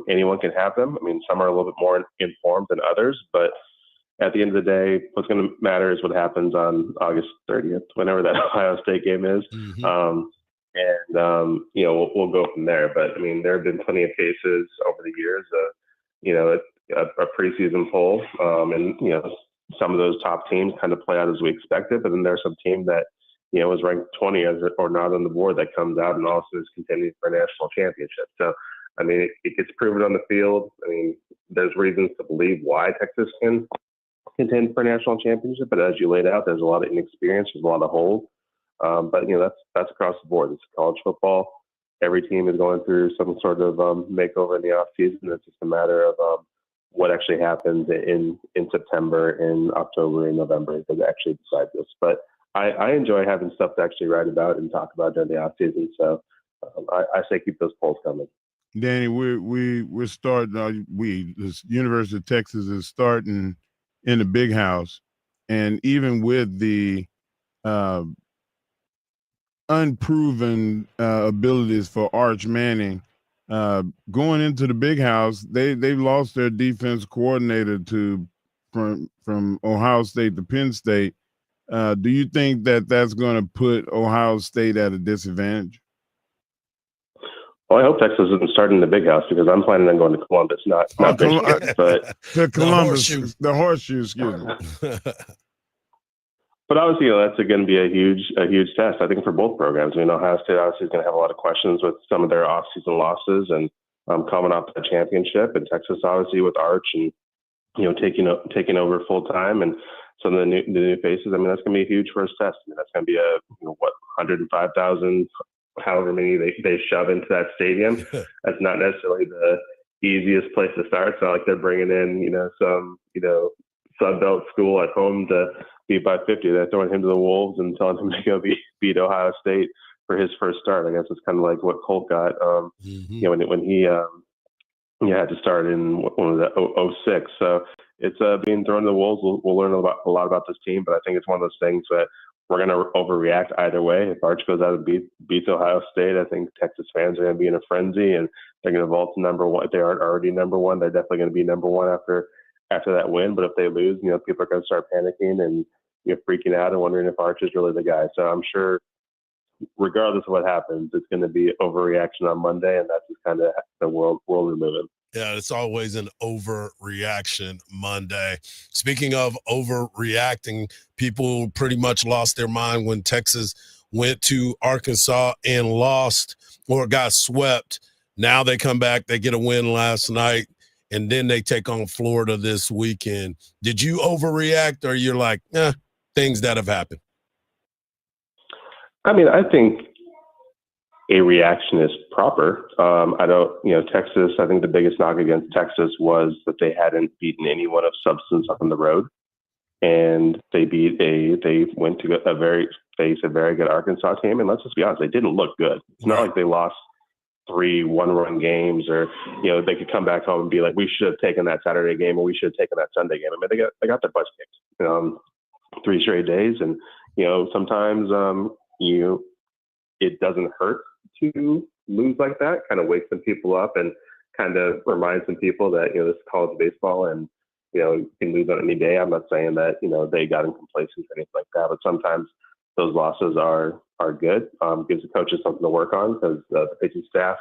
Anyone can have them. Some are a little bit more informed than others, but at the end of the day, what's going to matter is what happens on August 30th, whenever that Ohio State game is. We'll go from there. But there have been plenty of cases over the years of, a preseason poll, and some of those top teams kind of play out as we expected. But then there's some team that was ranked 20 or not on the board that comes out and also is contending for a national championship. So it gets proven on the field. There's reasons to believe why Texas can contend for a national championship, but as you laid out, there's a lot of inexperience, there's a lot of holes. But that's across the board. It's college football. Every team is going through some sort of makeover in the off season. It's just a matter of what actually happens in September, in October, in November that actually decide this. But I enjoy having stuff to actually write about and talk about during the off season. So I say keep those polls coming. Danny, we're starting. The University of Texas is starting in the big house, and even with the unproven abilities for Arch Manning going into the big house, they've lost their defense coordinator from Ohio State to Penn State. Do you think that's going to put Ohio State at a disadvantage? Well, I hope Texas isn't starting in the big house because I'm planning on going to Columbus, not Michigan, but to Columbus, the horseshoe, excuse me. But obviously, that's going to be a huge test, I think, for both programs. Ohio State obviously is going to have a lot of questions with some of their off-season losses and coming off the championship, and Texas obviously with Arch and taking over full time and some of the new faces. I mean, that's going to be a huge first test. I mean, that's going to be 105,000, however many they shove into that stadium. That's not necessarily the easiest place to start. It's not like they're bringing in some Sunbelt school at home to beat by 50. They're throwing him to the wolves and telling him to go beat Ohio State for his first start. I guess it's kind of like what Colt got, when he had to start in one of the 06. So it's being thrown to the wolves. We'll learn a lot about this team, but I think it's one of those things that we're going to overreact either way. If Arch goes out and beats Ohio State, I think Texas fans are going to be in a frenzy and they're going to vault to number one. If they aren't already number one, they're definitely going to be number one after that win. But if they lose, people are going to start panicking and freaking out and wondering if Arch is really the guy. So I'm sure regardless of what happens, it's going to be overreaction on Monday, and that's just kind of the world we're moving. Yeah, it's always an overreaction Monday. Speaking of overreacting, people pretty much lost their mind when Texas went to Arkansas and lost or got swept. Now they come back, they get a win last night, and then they take on Florida this weekend. Did you overreact, or you're like, things that have happened? I mean, I think a reaction is proper. Texas, I think the biggest knock against Texas was that they hadn't beaten anyone of substance on the road. And they went to face a very good Arkansas team. And let's just be honest, they didn't look good. It's not like they lost 3 one-run games, or they could come back home and be like, we should have taken that Saturday game, or we should have taken that Sunday game. I mean, they got their butts kicked 3 straight days, and sometimes it doesn't hurt to lose like that. Kind of wakes some people up and kind of reminds some people that this is college baseball, and you can lose on any day. I'm not saying that they got in complacent or anything like that, but sometimes those losses are good. Gives the coaches something to work on, because the pitching staff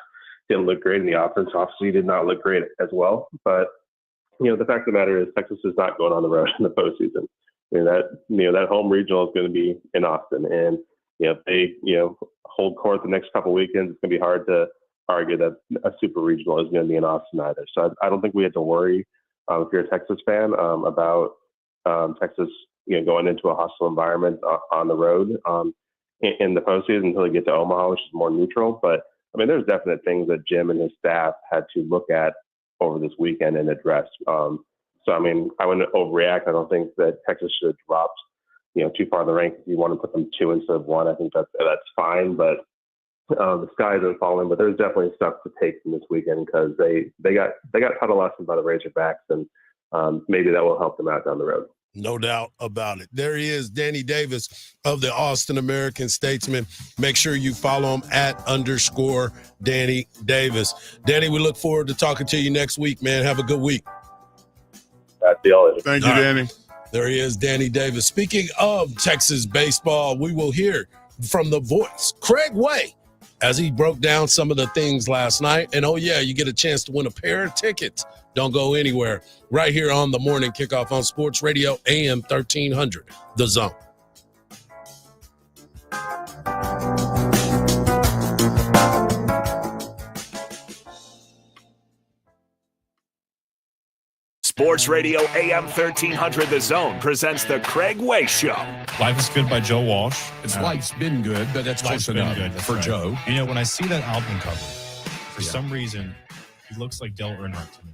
didn't look great, and the offense obviously did not look great as well. But the fact of the matter is, Texas is not going on the road in the postseason. I mean, that home regional is going to be in Austin, and if they hold court the next couple weekends, it's going to be hard to argue that a super regional is going to be in Austin either. So I don't think we have to worry, if you're a Texas fan, about Texas going into a hostile environment on the road in the postseason until they get to Omaha, which is more neutral. But I mean, there's definite things that Jim and his staff had to look at over this weekend and address. So I mean, I wouldn't overreact. I don't think that Texas should have dropped too far in the ranks. If you want to put them 2 instead of 1, I think that's fine. But the sky isn't falling. But there's definitely stuff to take from this weekend, because they got taught a lesson by the Razorbacks, and maybe that will help them out down the road. No doubt about it. There he is, Danny Davis of the Austin American Statesman. Make sure you follow him at _Danny Davis. Danny, we look forward to talking to you next week, man. Have a good week. That's the all. Thank you, Danny. There he is, Danny Davis. Speaking of Texas baseball, we will hear from the voice, Craig Way, as he broke down some of the things last night. And, you get a chance to win a pair of tickets. Don't go anywhere. Right here on the Morning Kickoff on Sports Radio, AM 1300, The Zone. Sports Radio AM 1300 The Zone presents The Craig Way Show. Life is Good by Joe Walsh. Life's been good, but that's Life's close been enough good for right. Joe. You know, when I see that album cover, for some reason, he looks like Dale Earnhardt to me.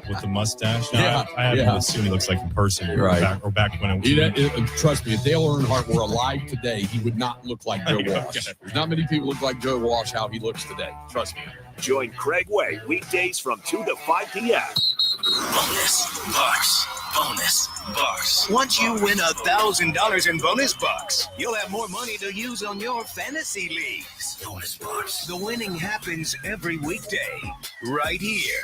With the mustache. Now, I haven't really seen what he looks like in person. Right. Back when it was. Trust me, if Dale Earnhardt were alive today, he would not look like Joe Walsh. There's not many people look like Joe Walsh how he looks today. Trust me. Join Craig Way weekdays from 2 to 5 p.m. Bonus bucks. Bonus bucks. Once you win $1,000 in bonus bucks, you'll have more money to use on your fantasy leagues. Bonus bucks. The winning happens every weekday, right here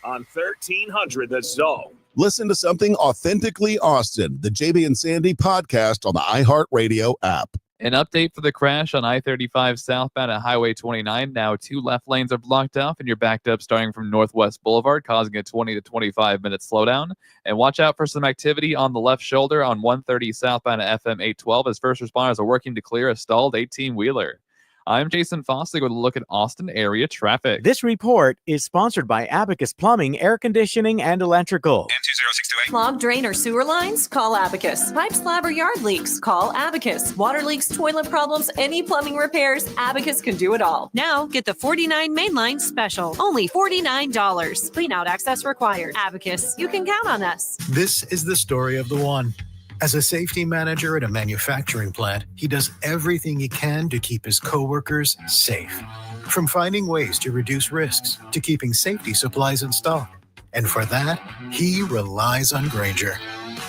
on 1300 The Zone. Listen to something authentically Austin, the JB and Sandy podcast on the iHeartRadio app. An update for the crash on I-35 southbound at Highway 29. Now 2 left lanes are blocked off, and you're backed up starting from Northwest Boulevard, causing a 20 to 25-minute slowdown. And watch out for some activity on the left shoulder on 130 southbound at FM 812 as first responders are working to clear a stalled 18-wheeler. I'm Jason Fossig with a look at Austin area traffic. This report is sponsored by Abacus Plumbing, Air Conditioning, and Electrical. M20628. Clogged drain or sewer lines? Call Abacus. Pipe, slab, or yard leaks? Call Abacus. Water leaks, toilet problems, any plumbing repairs? Abacus can do it all. Now get the 49 mainline special. Only $49. Clean out access required. Abacus. You can count on us. This is the story of the one. As a safety manager at a manufacturing plant, he does everything he can to keep his coworkers safe. From finding ways to reduce risks to keeping safety supplies in stock. And for that, he relies on Grainger.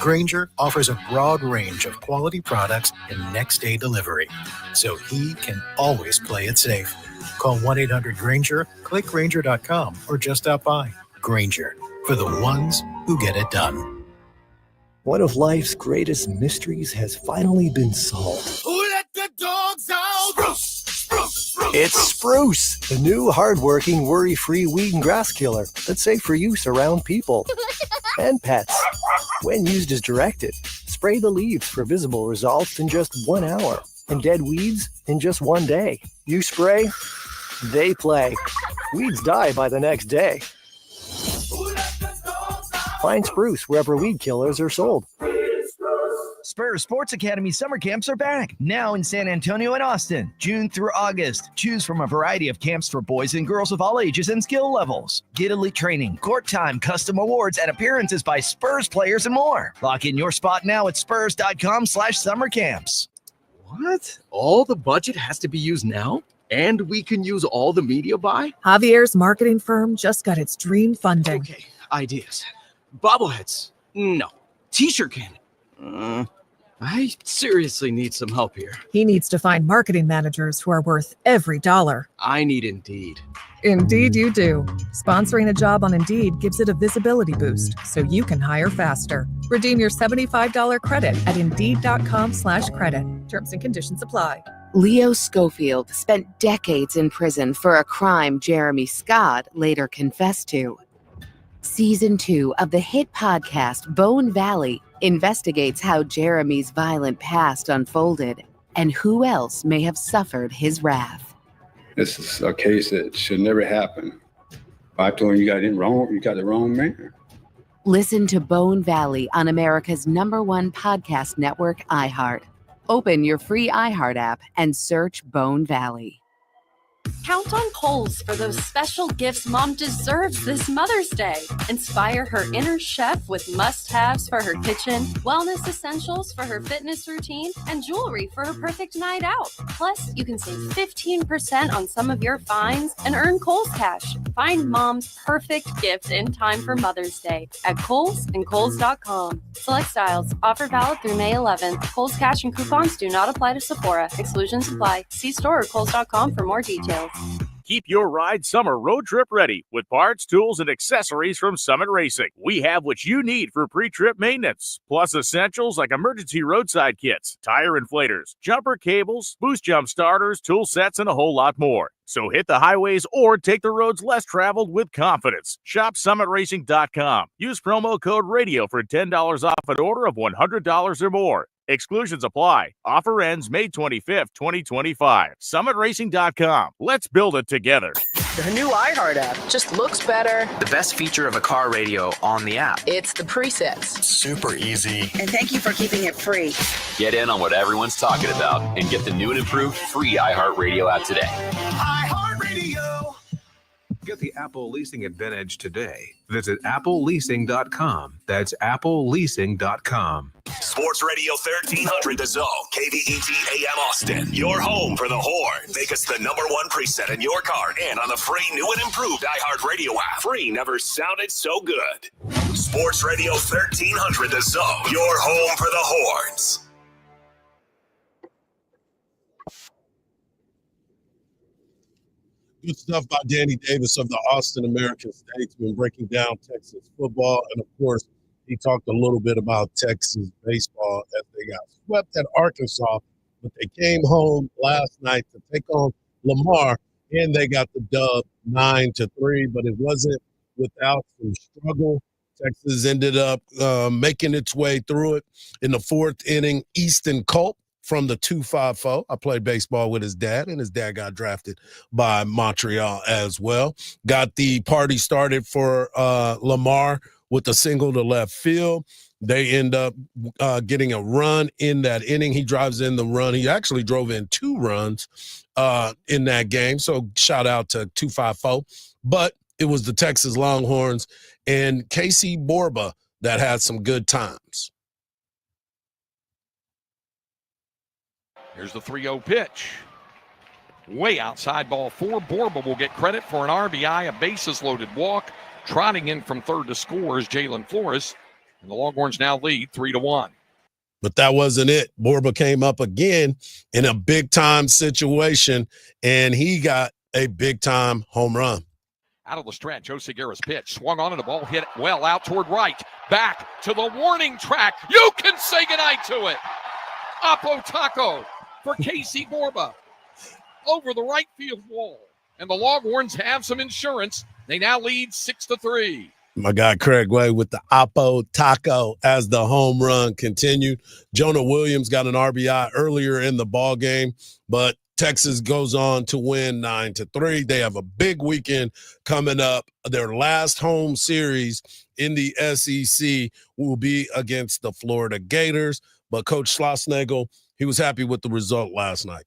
Grainger offers a broad range of quality products and next-day delivery, so he can always play it safe. Call 1-800-GRAINGER, click Grainger.com, or just stop by. Grainger, for the ones who get it done. One of life's greatest mysteries has finally been solved. Who let the dogs out? Spruce. It's Spruce, the new hard-working, worry-free weed and grass killer that's safe for use around people and pets. When used as directed, spray the leaves for visible results in just 1 hour and dead weeds in just 1 day. You spray, they play. Weeds die by the next day. Find Spruce wherever weed killers are sold. Spurs Sports Academy summer camps are back, now in San Antonio and Austin, June through August. Choose from a variety of camps for boys and girls of all ages and skill levels. Get elite training, court time, custom awards, and appearances by Spurs players and more. Lock in your spot now at spurs.com/summer camps. What? All the budget has to be used now? And we can use all the media buy? Javier's marketing firm just got its dream funding. Okay, ideas. Bobbleheads. No. T-shirt cannon. I seriously need some help here. He needs to find marketing managers who are worth every dollar. I need Indeed. Indeed you do. Sponsoring a job on Indeed gives it a visibility boost so you can hire faster. Redeem your $75 credit at Indeed.com/credit. Terms and conditions apply. Leo Schofield spent decades in prison for a crime Jeremy Scott later confessed to. Season 2 of the hit podcast Bone Valley investigates how Jeremy's violent past unfolded and who else may have suffered his wrath. This is a case that should never happen. I told him you got the wrong man. Listen to Bone Valley on America's #1 podcast network, iHeart. Open your free iHeart app and search Bone Valley. Count on Kohl's for those special gifts Mom deserves this Mother's Day. Inspire her inner chef with must-haves for her kitchen, wellness essentials for her fitness routine, and jewelry for her perfect night out. Plus, you can save 15% on some of your finds and earn Kohl's Cash. Find Mom's perfect gift in time for Mother's Day at Kohl's and Kohl's.com. Select styles. Offer valid through May 11th. Kohl's Cash and coupons do not apply to Sephora. Exclusions apply. See store or Kohl's.com for more details. Keep your ride summer road trip ready with parts, tools, and accessories from Summit Racing. We have what you need for pre-trip maintenance, plus essentials like emergency roadside kits, tire inflators, jumper cables, boost jump starters, tool sets, and a whole lot more. So hit the highways or take the roads less traveled with confidence. Shop summitracing.com. Use promo code RADIO for $10 off an order of $100 or more. Exclusions apply. Offer ends May 25th, 2025. SummitRacing.com. Let's build it together. The new iHeart app just looks better. The best feature of a car radio on the app. It's the presets. Super easy. And thank you for keeping it free. Get in on what everyone's talking about and get the new and improved free iHeartRadio app today. iHeartRadio. Get the Apple Leasing Advantage today. Visit appleleasing.com. That's appleleasing.com. Sports Radio 1300 The Zone, KVET AM Austin. Your home for the Horn. Make us the #1 preset in your car and on the free new and improved iHeartRadio app. Free never sounded so good. Sports Radio 1300 The Zone. Your home for the Horns. Good stuff by Danny Davis of the Austin American-Statesman, breaking down Texas football. And, of course, he talked a little bit about Texas baseball as they got swept at Arkansas. But they came home last night to take on Lamar, and they got the dub 9-3. But it wasn't without some struggle. Texas ended up making its way through it in the fourth inning. Easton Culp from the 254. I played baseball with his dad, and his dad got drafted by Montreal as well. Got the party started for Lamar with a single to left field. They end up getting a run in that inning. He drives in the run. He actually drove in 2 runs in that game. So shout out to 254. But it was the Texas Longhorns and Casey Borba that had some good times. Here's the 3-0 pitch. Way outside, ball 4. Borba will get credit for an RBI, a bases-loaded walk. Trotting in from third to score is Jalen Flores. And the Longhorns now lead 3-1. But that wasn't it. Borba came up again in a big-time situation, and he got a big-time home run. Out of the stretch, Joe Segura's pitch. Swung on and the ball hit well out toward right. Back to the warning track. You can say goodnight to it. Oppo Taco for Casey Borba over the right field wall. And the Longhorns have some insurance. They now lead 6-3. My guy Craig Way with the Oppo Taco as the home run continued. Jonah Williams got an RBI earlier in the ball game, but Texas goes on to win 9-3. They have a big weekend coming up. Their last home series in the SEC will be against the Florida Gators. But Coach Schlossnagle, he was happy with the result last night.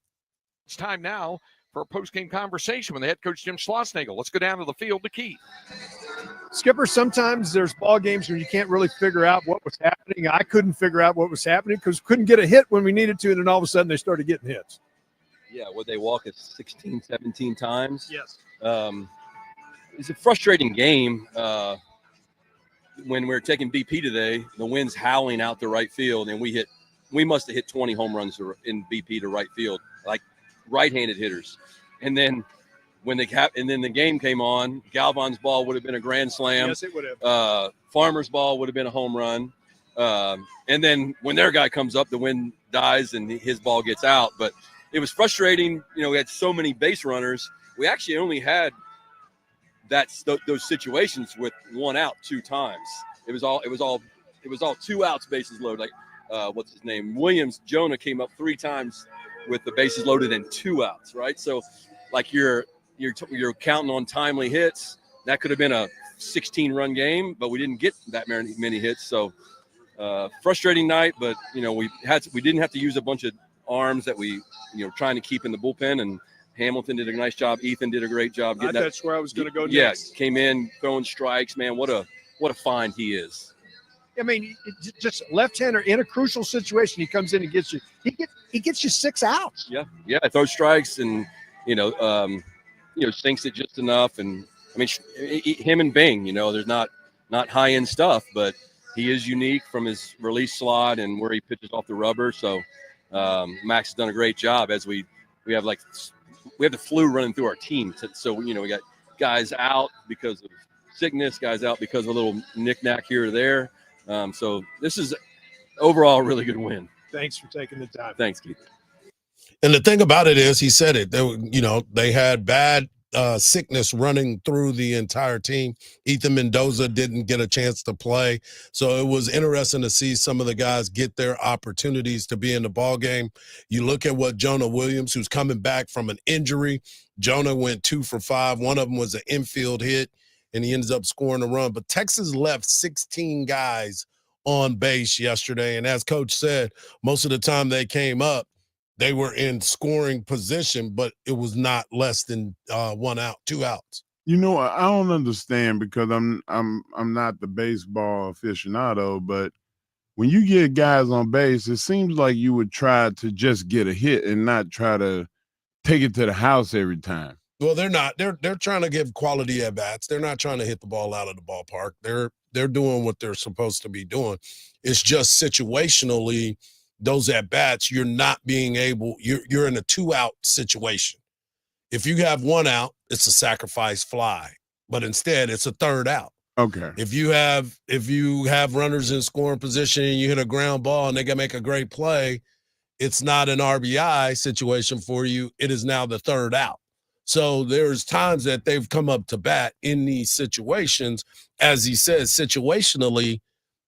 It's time now for a post-game conversation with the head coach, Jim Schlossnagle. Let's go down to the field to Keith. Skipper, sometimes there's ball games where you can't really figure out what was happening. I couldn't figure out what was happening because couldn't get a hit when we needed to, and then all of a sudden they started getting hits. Yeah, would they walk it 16, 17 times? Yes. It's a frustrating game. When we were taking BP today, the wind's howling out to right field, and we must have hit 20 home runs in BP to right field, like right-handed hitters. And then the game came on, Galvan's ball would have been a grand slam. Yes, it would have. Farmer's ball would have been a home run. And then when their guy comes up, the wind dies and his ball gets out. But it was frustrating. You know, we had so many base runners. We actually only had those situations with 1 out 2 times. It was all 2 outs, bases loaded. Like what's his name? Jonah came up 3 times with the bases loaded and 2 outs, right? So like you're counting on timely hits. That could have been a 16-run game, but we didn't get that many hits. So frustrating night, but you know, we didn't have to use a bunch of arms that we trying to keep in the bullpen, and Hamilton did a nice job. Ethan did a great job. That's where I was going to go next. Yeah, came in throwing strikes. Man, what a find he is. I mean, just left-hander in a crucial situation. He comes in and gets you. He gets you 6 outs. Yeah, throws strikes and sinks it just enough. And I mean, him and Bing. There's not high-end stuff, but he is unique from his release slot and where he pitches off the rubber. So Max has done a great job as we have the flu running through our team. So, we got guys out because of sickness, guys out because of a little knick-knack here or there. So this is overall a really good win. Thanks for taking the time. Thanks, Keith. And the thing about it is, he said it, they had bad sickness running through the entire team. Ethan Mendoza didn't get a chance to play. So it was interesting to see some of the guys get their opportunities to be in the ball game. You look at what Jonah Williams, who's coming back from an injury. Jonah went 2 for 5. One of them was an infield hit, and he ends up scoring a run. But Texas left 16 guys on base yesterday. And as Coach said, most of the time they came up, they were in scoring position, but it was not less than 1 out, 2 outs. You know, I don't understand because I'm not the baseball aficionado, but when you get guys on base, it seems like you would try to just get a hit and not try to take it to the house every time. Well, they're not. They're trying to give quality at bats. They're not trying to hit the ball out of the ballpark. They're doing what they're supposed to be doing. It's just situationally, those at bats, you're not being able. You're in a 2-out situation. If you have 1 out, it's a sacrifice fly, but instead it's a 3rd out. Okay. If you have runners in scoring position and you hit a ground ball and they can make a great play, it's not an RBI situation for you. It is now the 3rd out. So there's times that they've come up to bat in these situations. As he says, situationally,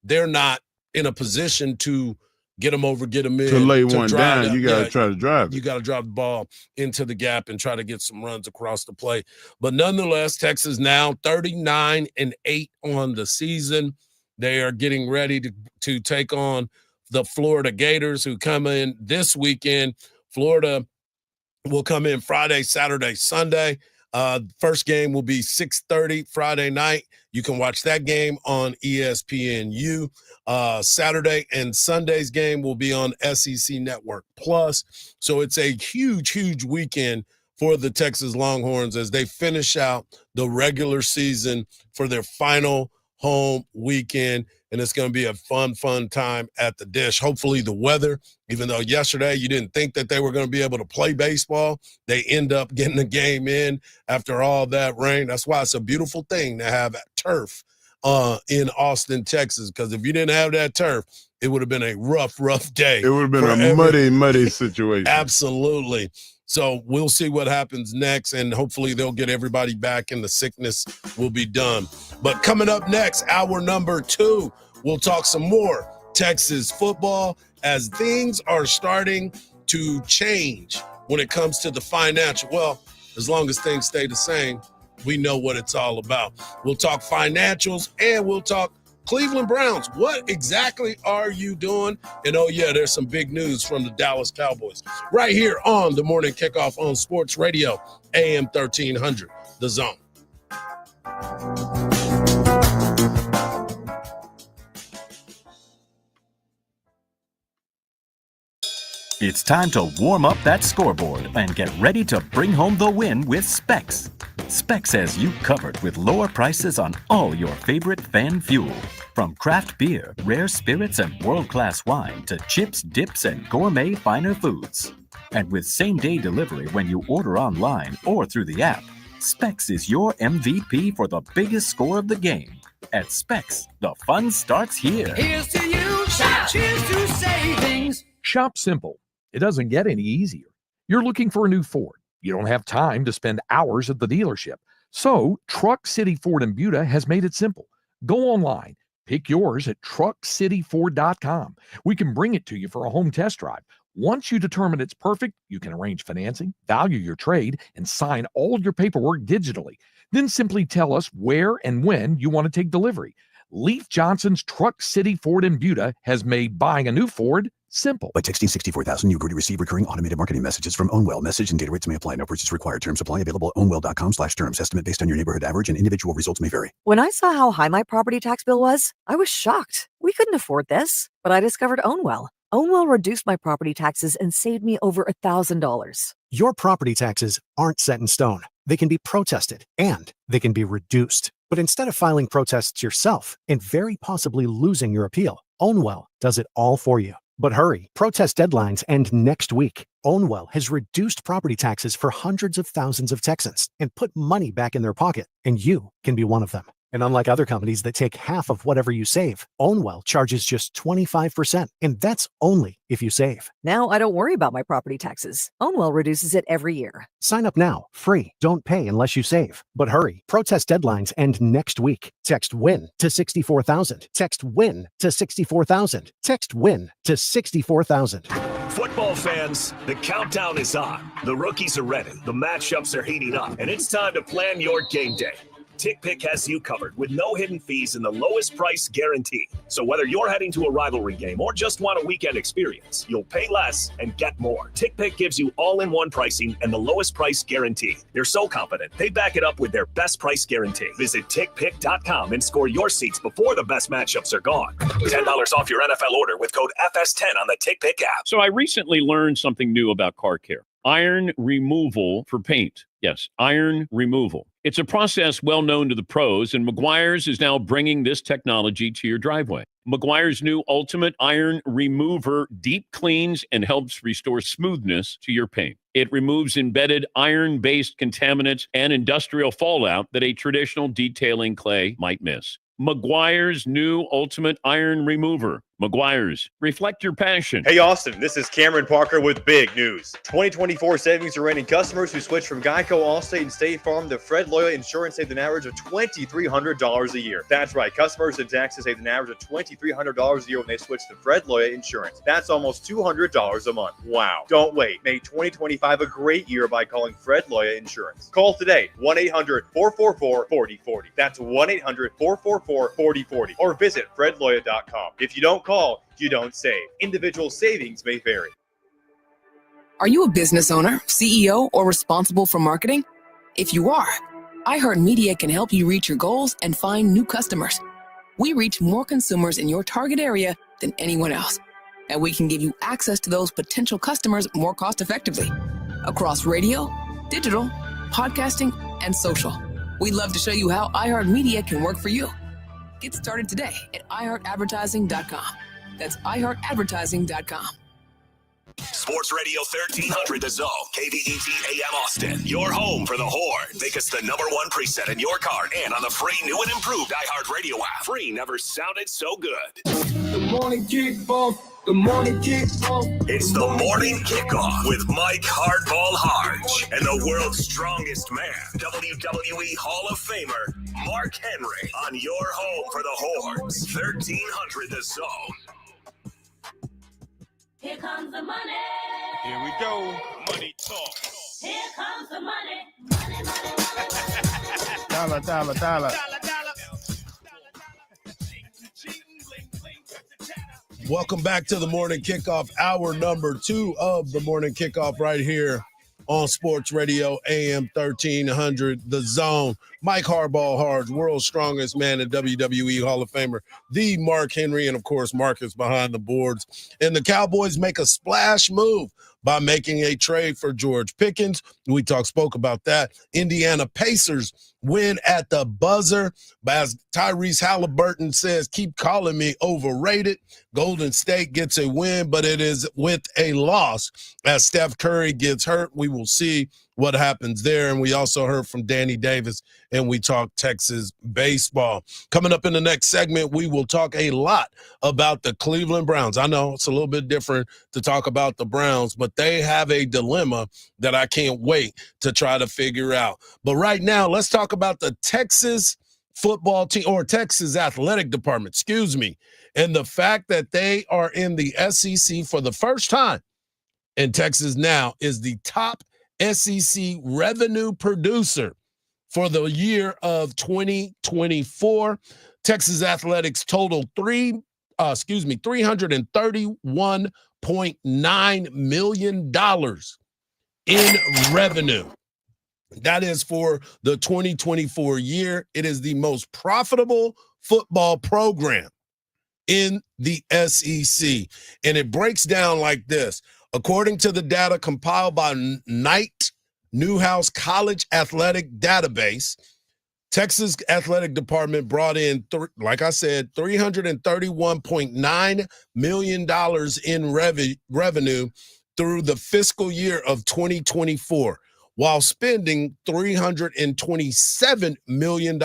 they're not in a position to get them over, get them in. To lay one down, you got to try to drive it. You got to drive the ball into the gap and try to get some runs across the plate. But nonetheless, Texas now 39-8 on the season. They are getting ready to take on the Florida Gators, who come in this weekend. Florida will come in Friday, Saturday, Sunday. First game will be 6:30 Friday night. You can watch that game on ESPNU. Saturday and Sunday's game will be on SEC Network Plus. So it's a huge, huge weekend for the Texas Longhorns as they finish out the regular season for their final home weekend. And it's going to be a fun time at the Dish. Hopefully the weather, even though yesterday you didn't think that they were going to be able to play baseball, they end up getting the game in after all that rain. That's why it's a beautiful thing to have turf in Austin, Texas, because if you didn't have that turf, it would have been a rough day. It would have been a muddy situation. Absolutely. So we'll see what happens next, and hopefully they'll get everybody back and the sickness will be done. But coming up next, hour number 2, we'll talk some more Texas football as things are starting to change when it comes to the financial. Well, as long as things stay the same, we know what it's all about. We'll talk financials and we'll talk Cleveland Browns. What exactly are you doing? And oh yeah, there's some big news from the Dallas Cowboys right here on the Morning Kickoff on Sports Radio, AM 1300, The Zone. It's time to warm up that scoreboard and get ready to bring home the win with Specs. Specs has you covered with lower prices on all your favorite fan fuel. From craft beer, rare spirits, and world-class wine to chips, dips, and gourmet finer foods. And with same-day delivery when you order online or through the app, Specs is your MVP for the biggest score of the game. At Specs, the fun starts here. Here's to you, cheers to savings. Shop simple. It doesn't get any easier. You're looking for a new Ford. You don't have time to spend hours at the dealership. So Truck City Ford in Buda has made it simple. Go online. Pick yours at truckcityford.com. We can bring it to you for a home test drive. Once you determine it's perfect, you can arrange financing, value your trade, and sign all your paperwork digitally. Then simply tell us where and when you want to take delivery. Leif Johnson's Truck City Ford in Buda has made buying a new Ford simple. By texting 64,000, you agree to receive recurring automated marketing messages from Ownwell. Message and data rates may apply. No purchase required. Terms apply. Available at ownwell.com/terms. Estimate based on your neighborhood average and individual results may vary. When I saw how high my property tax bill was, I was shocked. We couldn't afford this. But I discovered Ownwell. Ownwell reduced my property taxes and saved me over $1,000. Your property taxes aren't set in stone. They can be protested and they can be reduced. But instead of filing protests yourself and very possibly losing your appeal, Ownwell does it all for you. But hurry, protest deadlines end next week. Ownwell has reduced property taxes for hundreds of thousands of Texans and put money back in their pocket, and you can be one of them. And unlike other companies that take half of whatever you save, Ownwell charges just 25%. And that's only if you save. Now I don't worry about my property taxes. Ownwell reduces it every year. Sign up now, free. Don't pay unless you save. But hurry, protest deadlines end next week. Text WIN to 64,000. Text WIN to 64,000. Text WIN to 64,000. Football fans, the countdown is on. The rookies are ready. The matchups are heating up, and it's time to plan your game day. TickPick has you covered with no hidden fees and the lowest price guarantee. So whether you're heading to a rivalry game or just want a weekend experience, you'll pay less and get more. TickPick gives you all-in-one pricing and the lowest price guarantee. They're so confident, they back it up with their best price guarantee. Visit TickPick.com and score your seats before the best matchups are gone. $10 off your NFL order with code FS10 on the TickPick app. So I recently learned something new about car care. Iron removal for paint. Yes, iron removal. It's a process well known to the pros, and Meguiar's is now bringing this technology to your driveway. Meguiar's new Ultimate Iron Remover deep cleans and helps restore smoothness to your paint. It removes embedded iron-based contaminants and industrial fallout that a traditional detailing clay might miss. Meguiar's new Ultimate Iron Remover. Meguiar's, reflect your passion. Hey Austin, this is Cameron Parker with big news. 2024 savings are reigning. Customers who switch from Geico, Allstate, and State Farm to Fred Loya Insurance saved an average of $2,300 a year. That's right, customers in Texas saved an average of $2,300 a year when they switch to Fred Loya Insurance. That's almost $200 a month. Wow. Don't wait. Make 2025 a great year by calling Fred Loya Insurance. Call today, 1-800-444-4040. That's 1-800-444-4040. Or visit fredloya.com. If you don't call, you don't save. Individual savings may vary. Are you a business owner, CEO, or responsible for marketing? If you are, iHeartMedia can help you reach your goals and find new customers. We reach more consumers in your target area than anyone else, and we can give you access to those potential customers more cost effectively across radio, digital, podcasting, and social. We'd love to show you how iHeartMedia can work for you. Get started today at iHeartAdvertising.com. That's iHeartAdvertising.com. Sports Radio 1300 The Zone, KVET AM Austin. Your home for the Horn. Make us the #1 preset in your car and on the free new and improved iHeartRadio app. Free never sounded so good. The morning kickoff. The morning kickoff. It's the morning kickoff with Mike Hardball Hardge and the world's strongest man, WWE Hall of Famer Mark Henry, on your home for the Horns. 1300 The Zone. Here comes the money. Here we go. Money talk. Here comes the money. Money, money, money. Dollar, dollar, dollar. Welcome back to the morning kickoff, hour number 2 of the morning kickoff right here on Sports Radio AM 1300 The Zone. Mike Hardball Hardge, world's strongest man and WWE Hall of Famer, the Mark Henry, and of course Marcus behind the boards. And the Cowboys make a splash move by making a trade for George Pickens. We spoke about that. Indiana Pacers win at the buzzer. But as Tyrese Halliburton says, keep calling me overrated. Golden State gets a win, but it is with a loss as Steph Curry gets hurt. We will see what happens there. And we also heard from Danny Davis, and we talked Texas baseball. Coming up in the next segment, we will talk a lot about the Cleveland Browns. I know it's a little bit different to talk about the Browns, but they have a dilemma that I can't wait to try to figure out. But right now, let's talk about the Texas football team, or Texas athletic department, and the fact that they are in the SEC for the first time. And Texas now is the top SEC revenue producer for the year of 2024. Texas athletics totaled $331.9 million in revenue. That is for the 2024 year. It is the most profitable football program in the SEC. And it breaks down like this. According to the data compiled by Knight Newhouse College Athletic Database, Texas Athletic Department brought in, like I said, $331.9 million in revenue through the fiscal year of 2024. while spending $327 million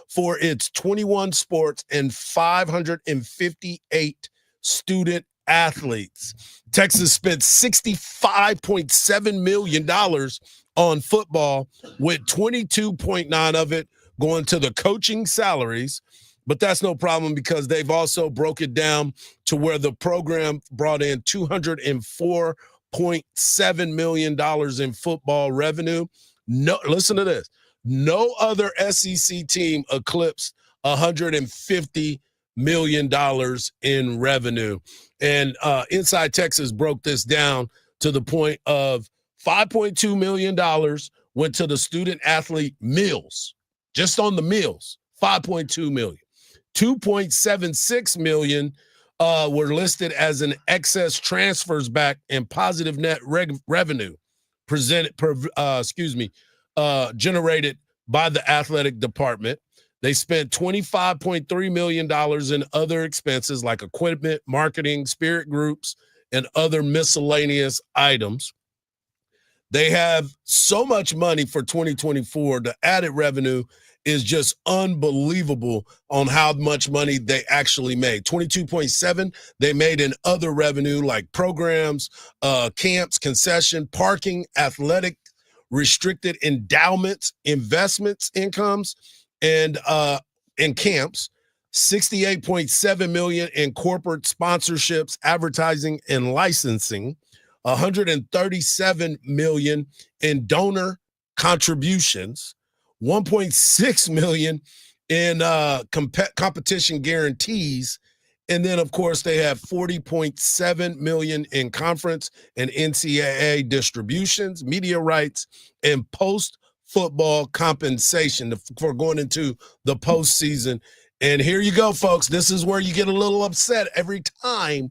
for its 21 sports and 558 student athletes. Texas spent $65.7 million on football, with 22.9 of it going to the coaching salaries. But that's no problem because they've also broke it down to where the program brought in $204.7 million in football revenue. No, listen to this. No other SEC team eclipsed $150 million in revenue. And Inside Texas broke this down to the point of $5.2 million went to the student athlete meals, just on the meals, $5.2 million. $2.76 million were listed as an excess transfers back and positive net revenue generated by the athletic department. They spent $25.3 million in other expenses like equipment, marketing, spirit groups, and other miscellaneous items. They have so much money for 2024. The added revenue is just unbelievable on how much money they actually made. 22.7 they made in other revenue like programs, camps, concession, parking, athletic, restricted endowments, investments, incomes, and in camps. 68.7 million in corporate sponsorships, advertising, and licensing. 137 million in donor contributions. 1.6 million in competition guarantees. And then, of course, they have 40.7 million in conference and NCAA distributions, media rights, and post-football compensation for going into the postseason. And here you go, folks. This is where you get a little upset every time.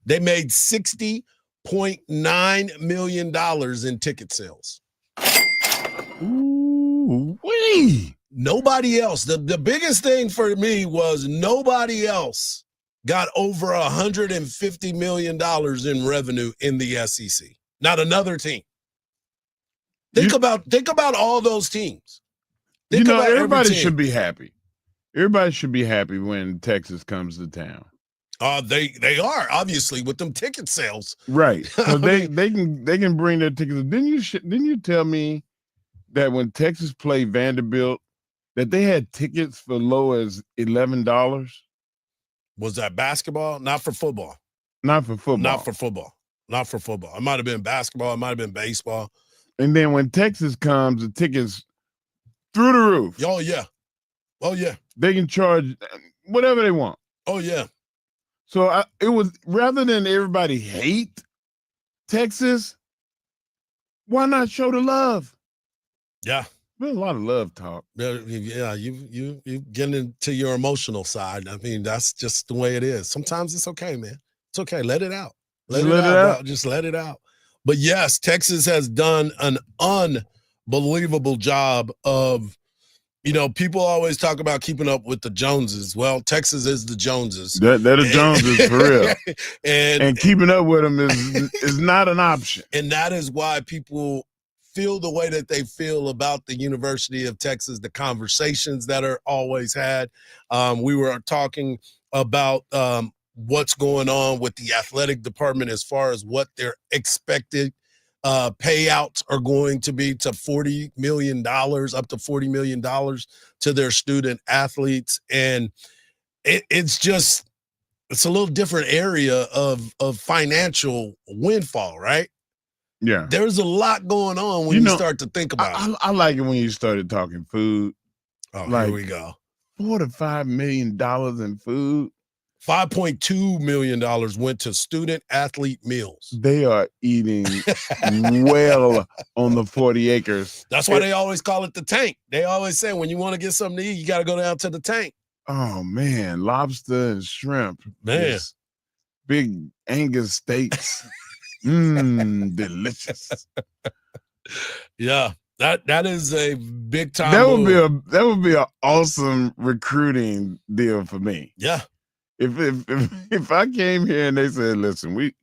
They made $60.9 million in ticket sales. Ooh-wee. Nobody else. The biggest thing for me was nobody else got over $150 million in revenue in the SEC. Not another team. Think about all those teams. Everybody should be happy. Everybody should be happy when Texas comes to town. They are, obviously, with them ticket sales. Right. So they can bring their tickets. Didn't you tell me that when Texas played Vanderbilt, that they had tickets for low as $11? Was that basketball? Not for football. Not for football. Not for football. Not for football. It might have been basketball. It might have been baseball. And then when Texas comes, the tickets through the roof. Oh, yeah. Oh, yeah. They can charge whatever they want. Oh, yeah. So it was, rather than everybody hate Texas, why not show the love? Yeah. There's a lot of love talk. Yeah, you getting into your emotional side. I mean, that's just the way it is. Sometimes it's okay, man. It's okay. Let it out. Let it out. Just let it out. But yes, Texas has done an unbelievable job of, people always talk about keeping up with the Joneses. Well, Texas is the Joneses. They're the Joneses for real. and keeping up with them is not an option. And that is why people feel the way that they feel about the University of Texas, the conversations that are always had. We were talking about what's going on with the athletic department as far as what their expected payouts are going to be to $40 million, up to $40 million to their student athletes. And it's a little different area of financial windfall, right? Yeah. There's a lot going on when you start to think about it. I like it when you started talking food. Oh, here we go. $4 to $5 million in food. $5.2 million went to student athlete meals. They are eating well on the 40 acres. That's why they always call it the tank. They always say when you want to get something to eat, you got to go down to the tank. Oh, man. Lobster and shrimp. Man. Big Angus steaks. Delicious. Yeah. That is a big time. That would be an awesome recruiting deal for me. Yeah. If I came here and they said, listen, we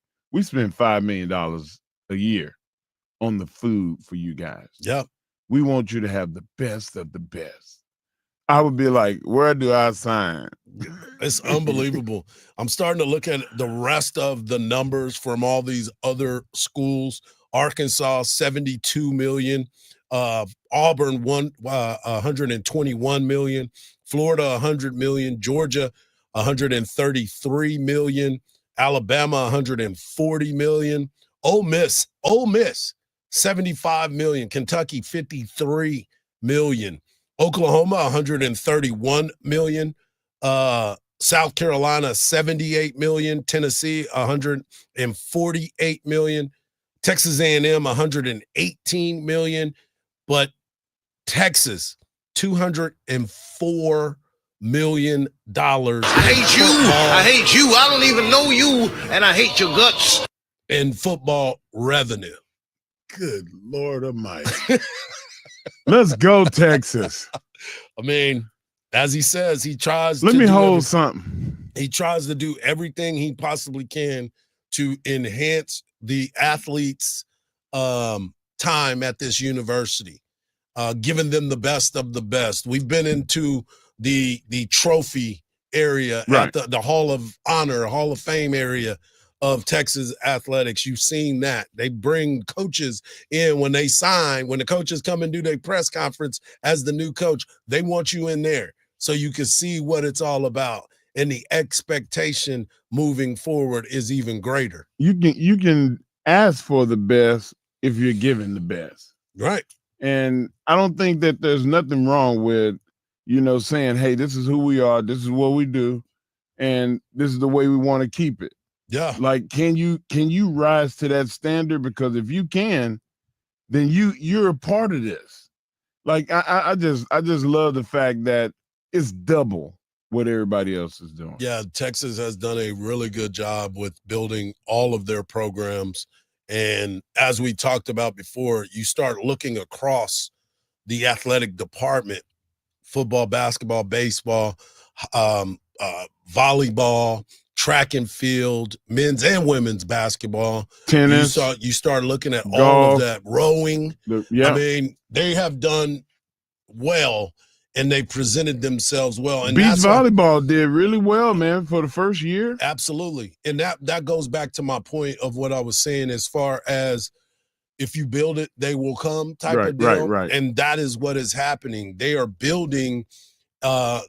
spend $5 million a year on the food for you guys. Yep. We want you to have the best of the best. I would be like, where do I sign? It's unbelievable. I'm starting to look at the rest of the numbers from all these other schools. Arkansas, 72 million. Auburn, 121 million. Florida, 100 million. Georgia, 133 million. Alabama, 140 million. Ole Miss, 75 million. Kentucky, 53 million. Oklahoma, 131 million. South Carolina, 78 million. Tennessee, 148 million. Texas A&M, 118 million. But Texas, $204 million. I hate you. I hate you. I don't even know you, and I hate your guts. In football revenue. Good Lord Almighty. Let's go, Texas. I mean, as he says, he tries Let me hold something. He tries to do everything he possibly can to enhance the athletes' time at this university, giving them the best of the best. We've been into the trophy area, right, at the Hall of Honor, Hall of Fame area of Texas athletics. You've seen that. They bring coaches in when they sign, when the coaches come and do their press conference as the new coach, they want you in there so you can see what it's all about. And the expectation moving forward is even greater. You can ask for the best if you're given the best. Right. And I don't think that there's nothing wrong with, saying, hey, this is who we are, this is what we do, and this is the way we want to keep it. Yeah. Like, can you rise to that standard? Because if you can, then you're a part of this. Like, I just love the fact that it's double what everybody else is doing. Yeah, Texas has done a really good job with building all of their programs. And as we talked about before, you start looking across the athletic department, football, basketball, baseball, volleyball, track and field, men's and women's basketball, tennis. You start looking at golf, all of that, rowing. Yeah. I mean, they have done well, and they presented themselves well. And beach that's volleyball did really well, man, for the first year. Absolutely. And that goes back to my point of what I was saying as far as if you build it, they will come type of deal. Right. And that is what is happening. They are building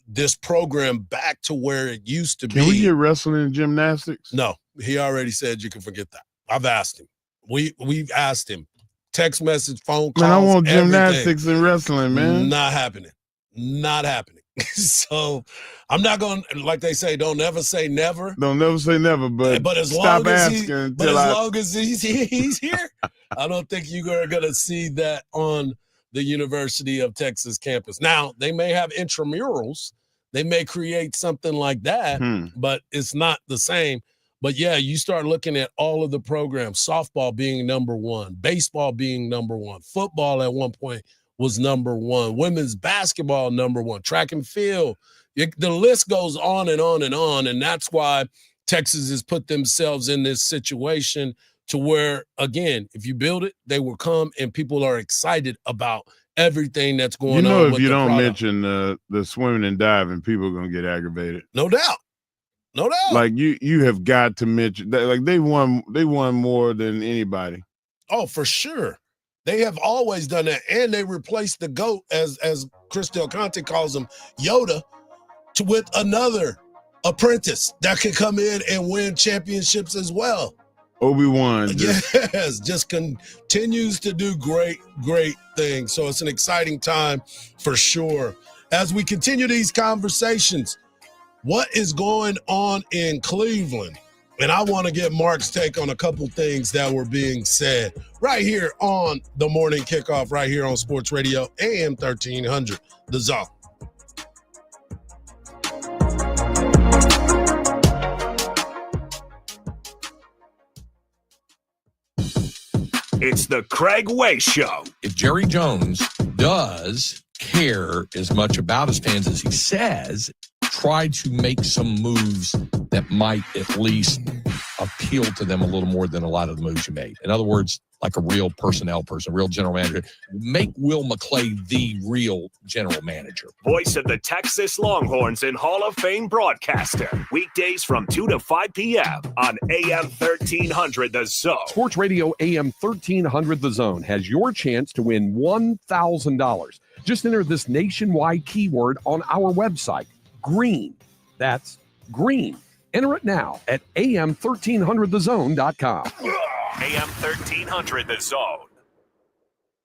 this program back to where it used to be. Can we get wrestling and gymnastics? No, he already said you can forget that. I've asked him. We've asked him. Text message, phone calls. Man, I want everything. gymnastics and wrestling, man. Not happening. Not happening. So I'm not going to, like they say, don't never say never. Don't never say never, but as stop long as asking. long as he's here, I don't think you are going to see that on the University of Texas campus. Now, they may have intramurals. They may create something like that, but it's not the same. But, yeah, you start looking at all of the programs, softball being number one, baseball being number one, football at one point was number one, women's basketball number one, track and field. The list goes on and on and on, and that's why Texas has put themselves in this situation to where, again, if you build it, they will come, and people are excited about everything that's going on. If you don't mention the swimming and diving, people are going to get aggravated. No doubt. No doubt. Like you have got to mention that. Like they won more than anybody. Oh, for sure. They have always done that, and they replaced the GOAT, as Chris Del Conte calls him, Yoda, with another apprentice that can come in and win championships as well. Obi-Wan. Just continues to do great things. So it's an exciting time for sure. As we continue these conversations, what is going on in Cleveland? And I want to get Mark's take on a couple things that were being said right here on the morning kickoff, right here on Sports Radio AM 1300, The Zone. It's the Craig Way Show. If Jerry Jones does care as much about his fans as he says, try to make some moves that might at least appeal to them a little more than a lot of the moves you made. In other words, like a real personnel person, real general manager. Make Will McClay the real general manager. Voice of the Texas Longhorns and Hall of Fame broadcaster. Weekdays from 2 to 5 p.m. on AM 1300 The Zone. Sports Radio AM 1300 The Zone has your chance to win $1,000. Just enter this nationwide keyword on our website, green. That's green. Enter it now at am1300thezone.com. AM 1300 The Zone.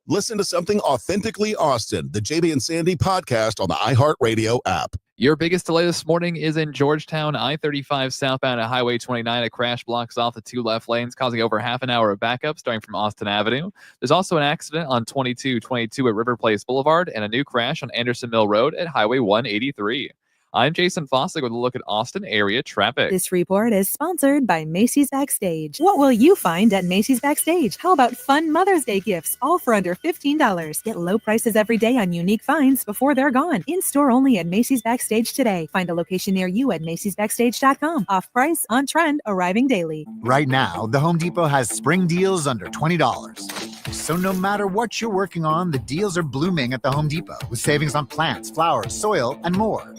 Listen to something authentically Austin, the JB and Sandy podcast on the iHeartRadio app. Your biggest delay this morning is in Georgetown, I-35 southbound at Highway 29. A crash blocks off the 2 left lanes, causing over half an hour of backup starting from Austin Avenue. There's also an accident on 2222 at River Place Boulevard and a new crash on Anderson Mill Road at Highway 183. I'm Jason Fossick with a look at Austin area traffic. This report is sponsored by Macy's Backstage. What will you find at Macy's Backstage? How about fun Mother's Day gifts, all for under $15? Get low prices every day on unique finds before they're gone. In-store only at Macy's Backstage today. Find a location near you at macy'sbackstage.com. Off price, on trend, arriving daily. Right now, the Home Depot has spring deals under $20. So no matter what you're working on, the deals are blooming at the Home Depot with savings on plants, flowers, soil, and more.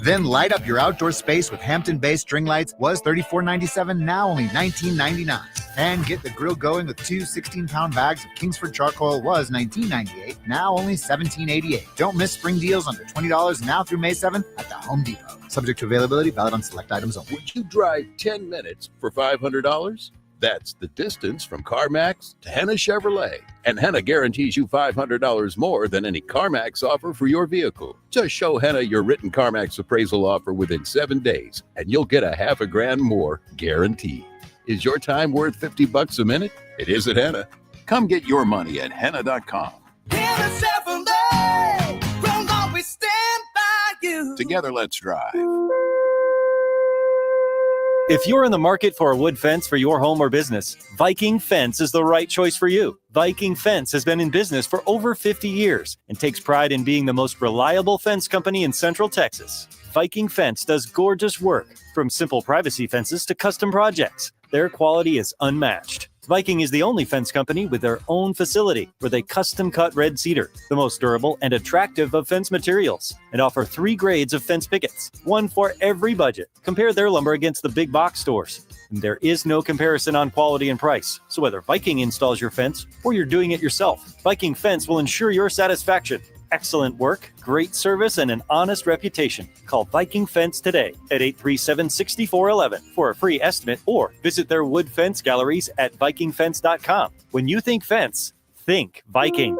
Then light up your outdoor space with Hampton-based string lights. Was $34.97, now only $19.99. And get the grill going with 2 16-pound bags of Kingsford charcoal. Was $19.98, now only $17.88. Don't miss spring deals under $20 now through May 7th at the Home Depot. Subject to availability, valid on select items only. Would you drive 10 minutes for $500? That's the distance from CarMax to Henna Chevrolet. And Henna guarantees you $500 more than any CarMax offer for your vehicle. Just show Henna your written CarMax appraisal offer within 7 days, and you'll get $50,000 more guaranteed. Is your time worth $50 a minute? It is at Henna. Come get your money at Henna.com. Henna Chevrolet, we'll always stand by you. Together, let's drive. If you're in the market for a wood fence for your home or business, Viking Fence is the right choice for you. Viking Fence has been in business for over 50 years and takes pride in being the most reliable fence company in Central Texas. Viking Fence does gorgeous work, from simple privacy fences to custom projects. Their quality is unmatched. Viking is the only fence company with their own facility where they custom cut red cedar, the most durable and attractive of fence materials, and offer 3 grades of fence pickets, one for every budget. Compare their lumber against the big box stores. And there is no comparison on quality and price. So whether Viking installs your fence or you're doing it yourself, Viking Fence will ensure your satisfaction. Excellent work, great service, and an honest reputation. Call Viking Fence today at 837-6411 for a free estimate or visit their wood fence galleries at vikingfence.com. When you think fence, think Viking.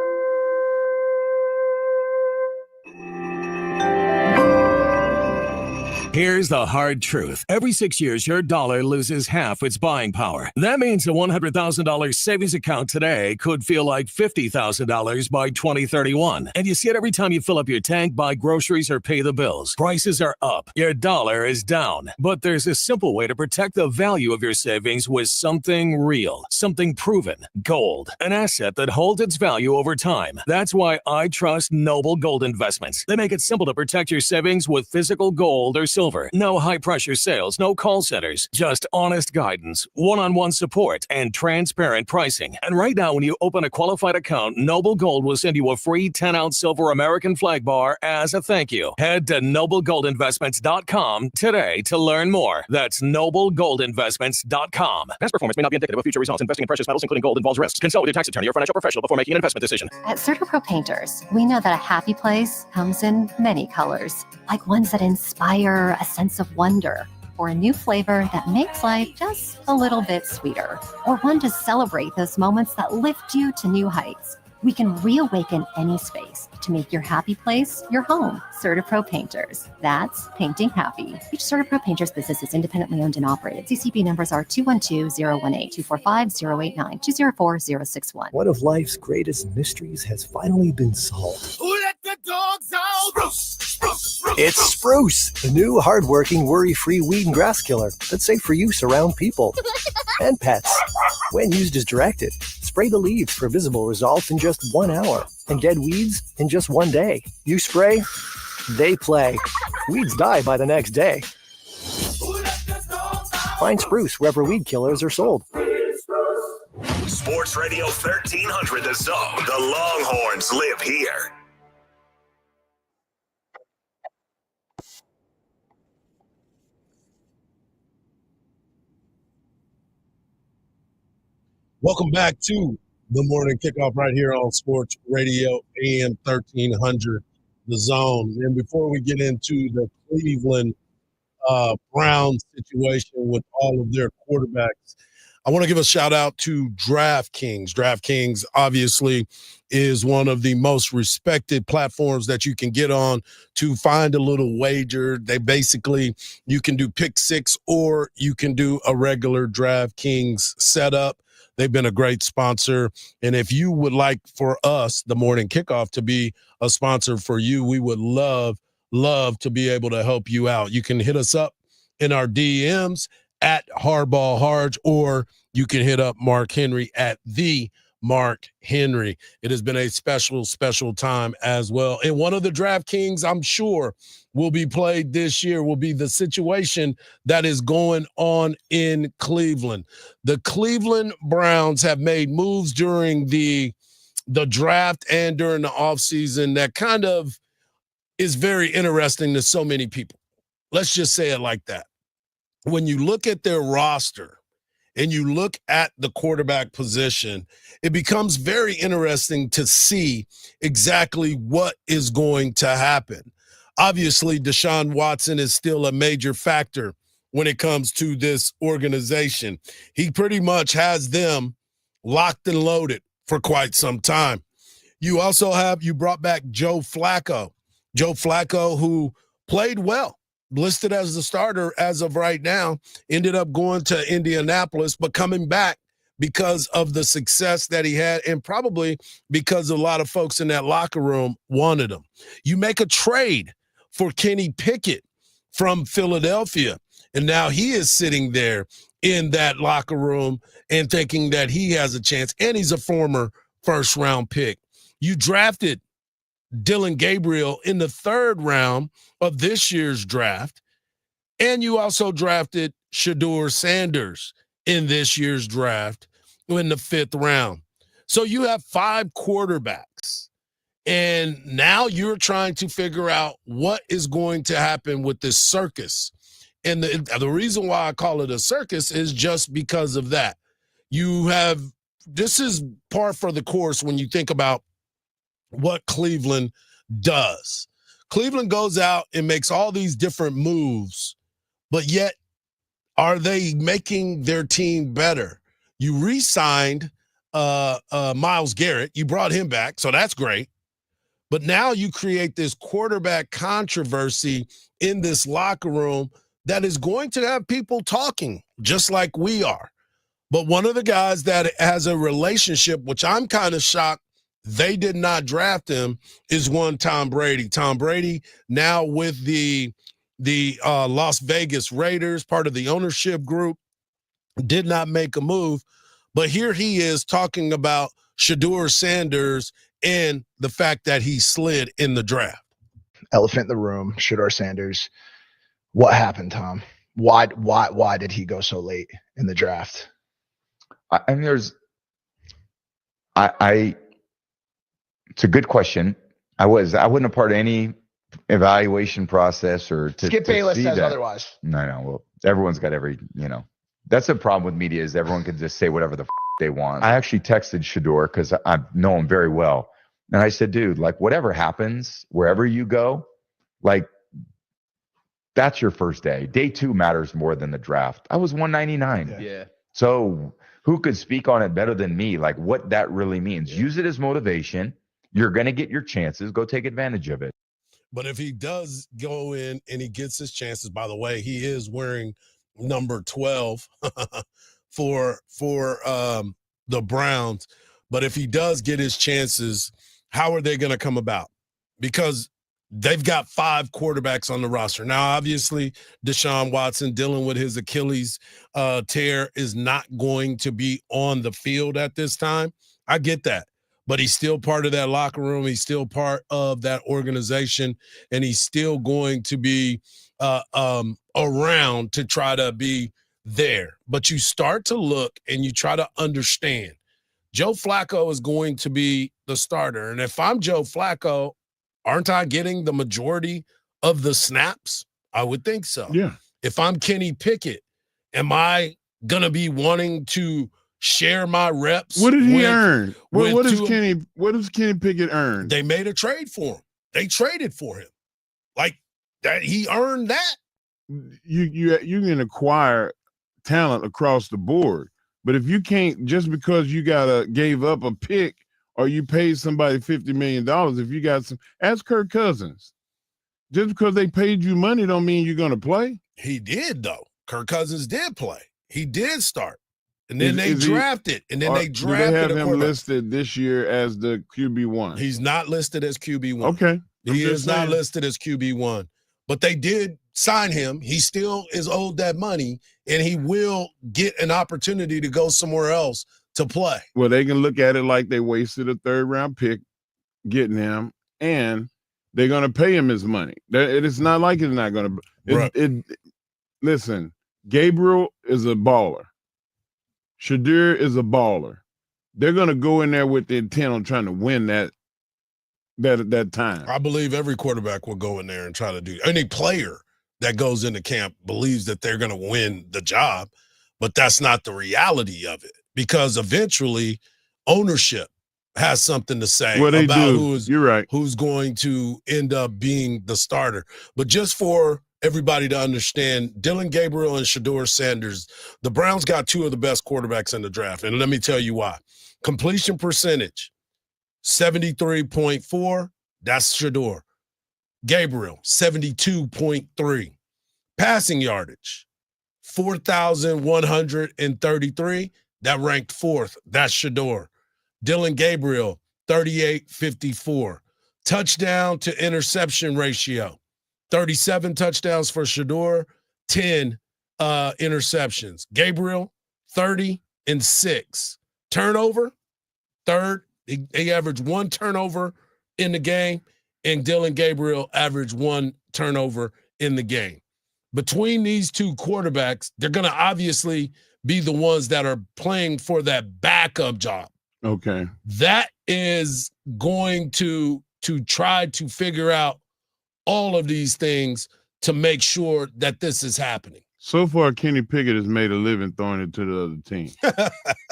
Here's the hard truth. Every 6 years, your dollar loses half its buying power. That means a $100,000 savings account today could feel like $50,000 by 2031. And you see it every time you fill up your tank, buy groceries, or pay the bills. Prices are up. Your dollar is down. But there's a simple way to protect the value of your savings with something real, something proven. Gold, an asset that holds its value over time. That's why I trust Noble Gold Investments. They make it simple to protect your savings with physical gold or silver. No high-pressure sales, no call centers, just honest guidance, one-on-one support, and transparent pricing. And right now, when you open a qualified account, Noble Gold will send you a free 10-ounce silver American flag bar as a thank you. Head to noblegoldinvestments.com today to learn more. That's noblegoldinvestments.com. Past performance may not be indicative of future results. Investing in precious metals, including gold, involves risks. Consult with your tax attorney or financial professional before making an investment decision. At CertaPro Painters, we know that a happy place comes in many colors, like ones that inspire a sense of wonder, or a new flavor that makes life just a little bit sweeter, or one to celebrate those moments that lift you to new heights. We can reawaken any space to make your happy place your home. CertaPro Painters. That's painting happy. Each CertaPro Painters business is independently owned and operated. CCP numbers are 212-018, 245-089, 204-061. One of life's greatest mysteries has finally been solved. Who let the dogs out? Spruce, spruce, spruce. It's Spruce, the new hard-working, worry-free weed and grass killer that's safe for use around people and pets. When used as directed, spray the leaves for visible results in just 1 hour and dead weeds in just 1 day. You spray, they play. Weeds die by the next day. Find Spruce wherever weed killers are sold. Sports Radio 1300 The Zone. The Longhorns live here. Welcome back to the morning kickoff right here on Sports Radio AM 1300 The Zone. And before we get into the Cleveland Browns situation with all of their quarterbacks, I want to give a shout out to DraftKings. DraftKings obviously is one of the most respected platforms that you can get on to find a little wager. They basically, you can do pick six or you can do a regular DraftKings setup. They've been a great sponsor. And if you would like for us, the morning kickoff, to be a sponsor for you, we would love to be able to help you out. You can hit us up in our DMs at Hardball Hardge, or you can hit up Mark Henry at the Mark Henry. It has been a special time as well. And one of the DraftKings, I'm sure, will be played this year will be the situation that is going on in Cleveland. The Cleveland Browns have made moves during the draft and during the offseason that kind of is very interesting to so many people. Let's just say it like that. When you look at their roster and you look at the quarterback position, it becomes very interesting to see exactly what is going to happen. Obviously, Deshaun Watson is still a major factor when it comes to this organization. He pretty much has them locked and loaded for quite some time. You brought back Joe Flacco. Joe Flacco, who played well, listed as the starter as of right now, ended up going to Indianapolis, but coming back because of the success that he had and probably because a lot of folks in that locker room wanted him. You make a trade for Kenny Pickett from Philadelphia, and now he is sitting there in that locker room and thinking that he has a chance, and he's a former first-round pick. You drafted Dylan Gabriel in the third round of this year's draft, and you also drafted Shedeur Sanders in this year's draft in the fifth round. So you have 5 quarterbacks, and now you're trying to figure out what is going to happen with this circus. And the reason why I call it a circus is just because of that. This is par for the course when you think about what Cleveland does. Cleveland goes out and makes all these different moves, but yet are they making their team better? You re-signed Myles Garrett. You brought him back, so that's great. But now you create this quarterback controversy in this locker room that is going to have people talking just like we are. But one of the guys that has a relationship, which I'm kind of shocked they did not draft him, is one Tom Brady. Tom Brady now with the Las Vegas Raiders, part of the ownership group, did not make a move. But here he is talking about Shedeur Sanders and the fact that he slid in the draft. Elephant in the room, Shedeur Sanders. What happened, Tom? Why did he go so late in the draft? I mean, it's a good question. I wasn't a part of any evaluation process or to Skip Bayless see says that. otherwise. No. Well, everyone's got that's the problem with media is everyone can just say whatever the they want. I actually texted Shedeur because I know him very well. And I said, dude, like whatever happens, wherever you go, like that's your first day. Day 2 matters more than the draft. I was 199. Yeah. So who could speak on it better than me? Like what that really means. Use it as motivation. You're going to get your chances. Go take advantage of it. But if he does go in and he gets his chances, by the way, he is wearing number 12 for the Browns. But if he does get his chances, how are they going to come about? Because they've got 5 quarterbacks on the roster. Now, obviously, Deshaun Watson dealing with his Achilles tear is not going to be on the field at this time. I get that. But he's still part of that locker room. He's still part of that organization, and he's still going to be around to try to be there. But you start to look and you try to understand Joe Flacco is going to be the starter. And if I'm Joe Flacco, aren't I getting the majority of the snaps? I would think so. Yeah. If I'm Kenny Pickett, am I going to be wanting to share my reps? What did he earn? What does Kenny Pickett earn? They made a trade for him. They traded for him. Like that, he earned that. You can acquire talent across the board, but if you can't, just because you gave up a pick or you paid somebody $50 million, if you got some, ask Kirk Cousins. Just because they paid you money don't mean you're going to play. He did, though. Kirk Cousins did play. He did start. And then they drafted. And then they drafted they have a him quarterback. listed this year as the QB1? He's not listed as QB1. Okay. He is not listed as QB1. But they did sign him. He still is owed that money, and he will get an opportunity to go somewhere else to play. Well, they can look at it like they wasted a third-round pick getting him, and they're going to pay him his money. It's not like it's not going to. Listen, Gabriel is a baller. Shadur is a baller. They're going to go in there with the intent on trying to win that time. I believe every quarterback will go in there and try to do. Any player that goes into camp believes that they're going to win the job, but that's not the reality of it, because eventually ownership has something to say about who's going to end up being the starter. But just for everybody to understand, Dylan Gabriel and Shedeur Sanders, the Browns got two of the best quarterbacks in the draft, and let me tell you why. Completion percentage, 73.4, that's Shedeur. Gabriel, 72.3. Passing yardage, 4,133. That ranked fourth. That's Shedeur. Dylan Gabriel, 38.54. Touchdown to interception ratio, 37 touchdowns for Shedeur, 10 interceptions. Gabriel, 30-6. Turnover, third. He averaged one turnover in the game, and Dylan Gabriel averaged one turnover in the game. Between these two quarterbacks, they're going to obviously be the ones that are playing for that backup job. Okay. That is going to try to figure out all of these things to make sure that this is happening. So far, Kenny Pickett has made a living throwing it to the other team.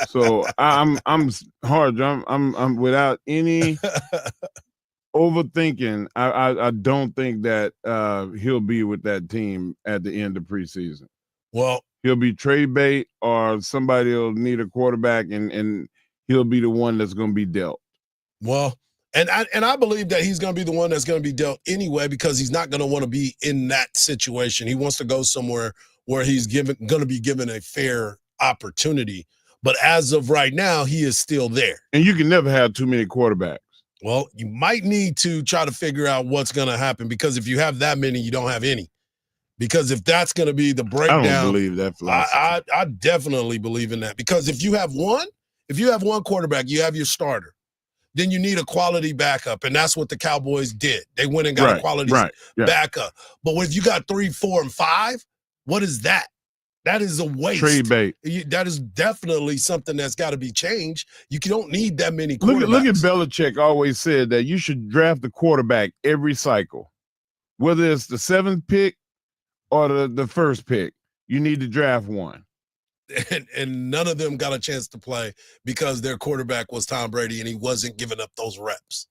So I'm hard. I'm without any overthinking. I don't think that he'll be with that team at the end of preseason. Well, he'll be trade bait, or somebody will need a quarterback, and he'll be the one that's going to be dealt. Well, and I believe that he's going to be the one that's going to be dealt anyway, because he's not going to want to be in that situation. He wants to go somewhere where he's going to be given a fair opportunity. But as of right now, he is still there. And you can never have too many quarterbacks. Well, you might need to try to figure out what's going to happen, because if you have that many, you don't have any. Because if that's going to be the breakdown, I don't believe that philosophy. I definitely believe in that. Because if you have one quarterback, you have your starter, then you need a quality backup. And that's what the Cowboys did. They went and got a quality backup. But if you got 3, 4, and 5, what is that? That is a waste. Trade bait. That is definitely something that's got to be changed. You don't need that many quarterbacks. Look at Belichick always said that you should draft the quarterback every cycle. Whether it's the 7th pick or the first pick, you need to draft one. And none of them got a chance to play because their quarterback was Tom Brady, and he wasn't giving up those reps.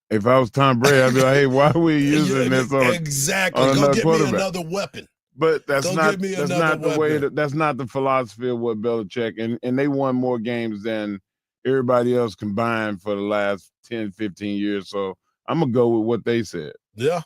If I was Tom Brady, I'd be like, hey, why are we using this on exactly. on Go get me quarterback? another weapon. But that's not the way. weapon. That's not the philosophy of what Belichick, and they won more games than everybody else combined for the last 10, 15 years. So I'm gonna go with what they said. Yeah.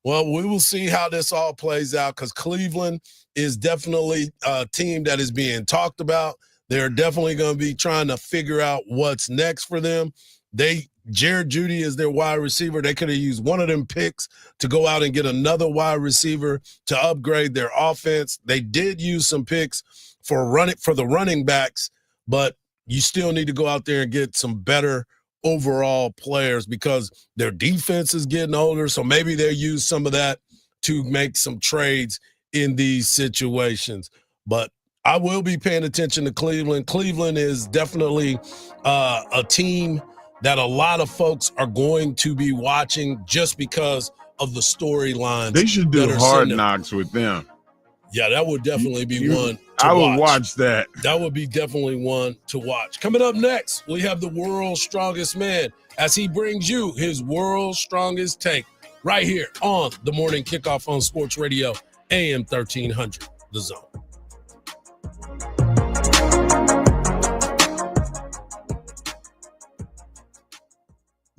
Well, we will see how this all plays out, because Cleveland is definitely a team that is being talked about. They're definitely going to be trying to figure out what's next for them. Jared Jeudy is their wide receiver. They could have used one of them picks to go out and get another wide receiver to upgrade their offense. They did use some picks for the running backs, but you still need to go out there and get some better overall players, because their defense is getting older. So maybe they'll use some of that to make some trades in these situations. But I will be paying attention to Cleveland. Cleveland is definitely a team that a lot of folks are going to be watching just because of the storylines. They should do Hard Knocks with them. Yeah, that would definitely be one to I watch. would watch that. That would be definitely one to watch. Coming up next, we have the world's strongest man as he brings you his world's strongest take right here on the Morning Kickoff on Sports Radio, AM 1300, The Zone.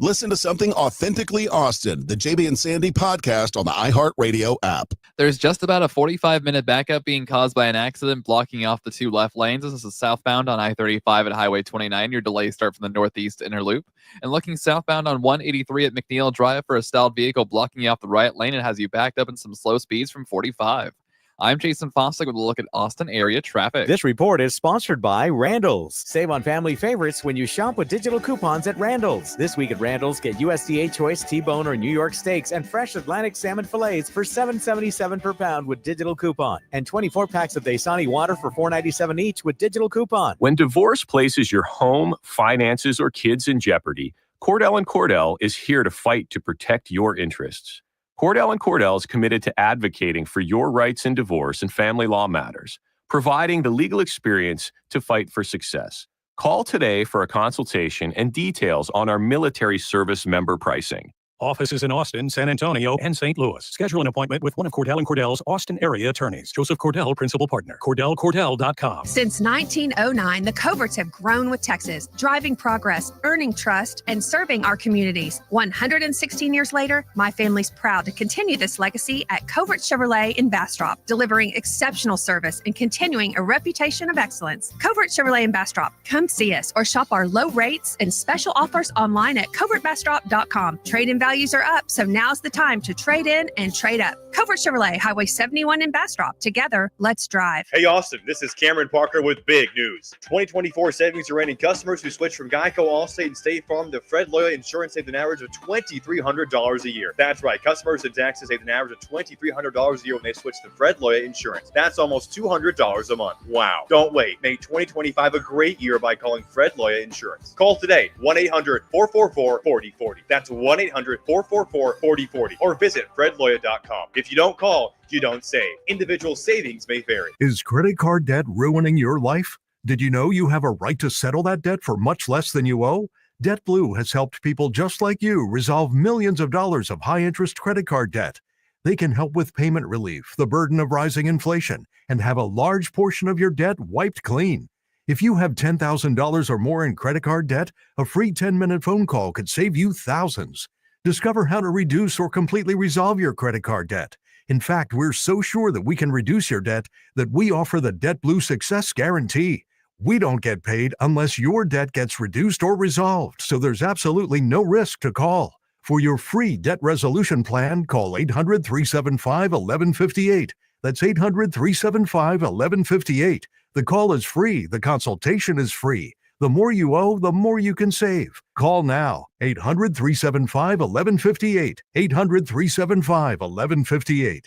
Listen to something authentically Austin, the JB and Sandy podcast on the iHeartRadio app. There's just about a 45-minute backup being caused by an accident blocking off the two left lanes. This is southbound on I-35 at Highway 29. Your delays start from the northeast inner loop. And looking southbound on 183 at McNeil Drive for a stalled vehicle blocking you off the right lane. It has you backed up in some slow speeds from 45. I'm Jason Fostick with a look at Austin area traffic. This report is sponsored by Randall's. Save on family favorites when you shop with digital coupons at Randall's. This week at Randall's, get USDA Choice T-Bone or New York Steaks and fresh Atlantic Salmon Fillets for $7.77 per pound with digital coupon. And 24 packs of Dasani water for $4.97 each with digital coupon. When divorce places your home, finances, or kids in jeopardy, Cordell & Cordell is here to fight to protect your interests. Cordell & Cordell is committed to advocating for your rights in divorce and family law matters, providing the legal experience to fight for success. Call today for a consultation and details on our military service member pricing. Offices in Austin, San Antonio, and St. Louis. Schedule an appointment with one of Cordell & Cordell's Austin area attorneys. Joseph Cordell, principal partner. CordellCordell.com. Since 1909, the Coverts have grown with Texas, driving progress, earning trust, and serving our communities. 116 years later, my family's proud to continue this legacy at Covert Chevrolet in Bastrop, delivering exceptional service and continuing a reputation of excellence. Covert Chevrolet in Bastrop. Come see us or shop our low rates and special offers online at covertbastrop.com. Trade-in values are up, so now's the time to trade in and trade up. Covert Chevrolet, Highway 71 in Bastrop. Together, let's drive. Hey, Austin, this is Cameron Parker with big news. 2024 savings are reigning. Customers who switch from Geico, Allstate, and State Farm to Fred Loya Insurance saved an average of $2,300 a year. That's right. Customers in Texas saved an average of $2,300 a year when they switch to Fred Loya Insurance. That's almost $200 a month. Wow. Don't wait. Make 2025 a great year by calling Fred Loya Insurance. Call today, 1-800-444-4040. That's 1-800-444-4040 or visit fredloya.com. If you don't call, you don't save. Individual savings may vary. Is credit card debt ruining your life? Did you know you have a right to settle that debt for much less than you owe? DebtBlue has helped people just like you resolve millions of dollars of high-interest credit card debt. They can help with payment relief, the burden of rising inflation, and have a large portion of your debt wiped clean. If you have $10,000 or more in credit card debt, a free 10-minute phone call could save you thousands. Discover how to reduce or completely resolve your credit card debt. In fact, we're so sure that we can reduce your debt that we offer the DebtBlue Success Guarantee. We don't get paid unless your debt gets reduced or resolved, so there's absolutely no risk to call. For your free debt resolution plan, call 800-375-1158. That's 800-375-1158. The call is free. The consultation is free. The more you owe, the more you can save. Call now, 800-375-1158, 800-375-1158.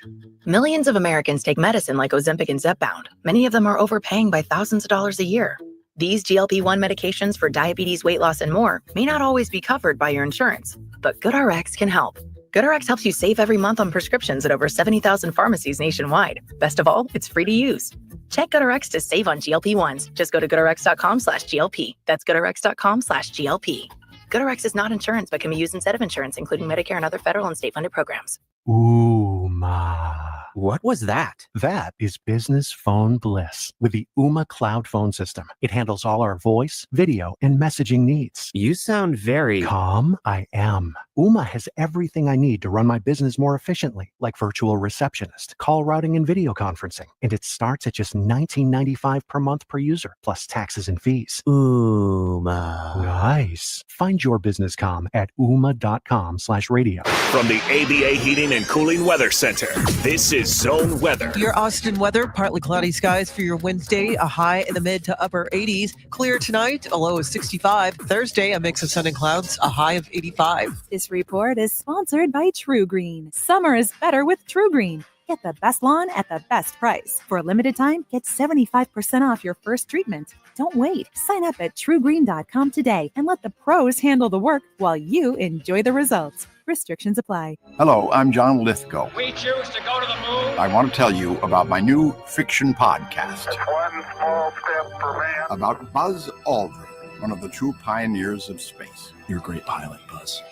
Millions of Americans take medicine like Ozempic and Zepbound. Many of them are overpaying by thousands of dollars a year. These GLP-1 medications for diabetes, weight loss, and more may not always be covered by your insurance, but GoodRx can help. GoodRx helps you save every month on prescriptions at over 70,000 pharmacies nationwide. Best of all, it's free to use. Check GoodRx to save on GLP-1s. Just go to goodrx.com/GLP. That's goodrx.com/GLP. GoodRx is not insurance, but can be used instead of insurance, including Medicare and other federal and state-funded programs. Ooma. What was that? That is business phone bliss with the Ooma cloud phone system. It handles all our voice, video, and messaging needs. You sound very calm. I am. Ooma has everything I need to run my business more efficiently, like virtual receptionist, call routing, and video conferencing. And it starts at just $19.95 per month per user, plus taxes and fees. Ooma. Nice. Find your business comm at ooma.com/radio. From the ABA Heating and Cooling Weather Center, this is Zone Weather. Your Austin weather, partly cloudy skies for your Wednesday, a high in the mid to upper 80s. Clear tonight, a low of 65. Thursday, a mix of sun and clouds, a high of 85. This report is sponsored by True Green. Summer is better with True Green. Get the best lawn at the best price. For a limited time, get 75% off your first treatment. Don't wait. Sign up at truegreen.com today and let the pros handle the work while you enjoy the results. Restrictions apply. Hello, I'm John Lithgow. We choose to go to the moon. I want to tell you about my new fiction podcast. It's one small step for man. About Buzz Aldrin, one of the true pioneers of space. You're a great pilot, Buzz.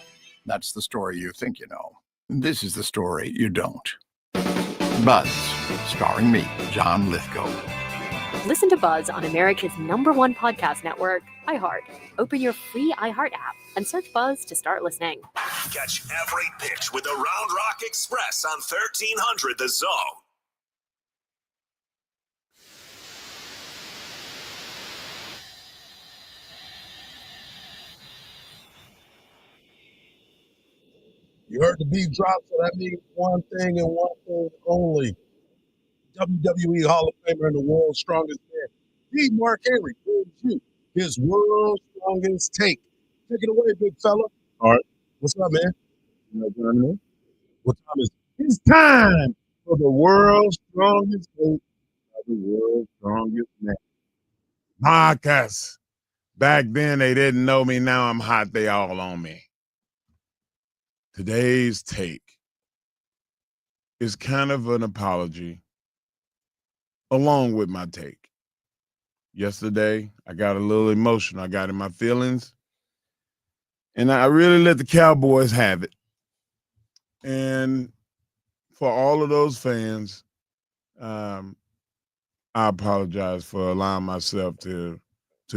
That's the story you think you know. This is the story you don't. Buzz, starring me, John Lithgow. Listen to Buzz on America's #1 podcast network, iHeart. Open your free iHeart app and search Buzz to start listening. Catch every pitch with the Round Rock Express on 1300 The Zone. You heard the beat drop, so that means one thing and one thing only. WWE Hall of Famer and the world's strongest man, D. Mark Henry, brings you his world's strongest take. Take it away, big fella. All right. What's up, man? You know what time it is? What time is it? It's time for the world's strongest take by the world's strongest man. Marcus. Back then, they didn't know me. Now I'm hot. They all on me. Today's take is kind of an apology along with my take. Yesterday, I got a little emotional. I got in my feelings, and I really let the Cowboys have it. And for all of those fans, I apologize for allowing myself to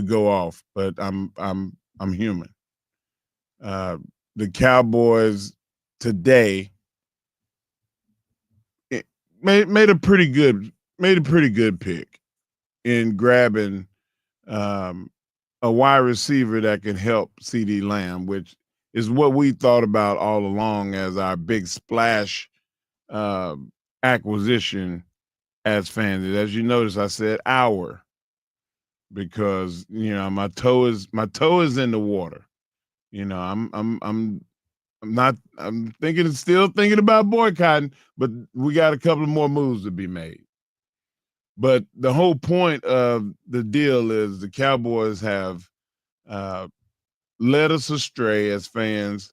go off, but I'm human. The Cowboys today made a pretty good pick in grabbing a wide receiver that can help CD Lamb, which is what we thought about all along as our big splash acquisition as fans. As you notice, I said our, because my toe is in the water. I'm still thinking about boycotting, but we got a couple of more moves to be made. But the whole point of the deal is the Cowboys have led us astray as fans.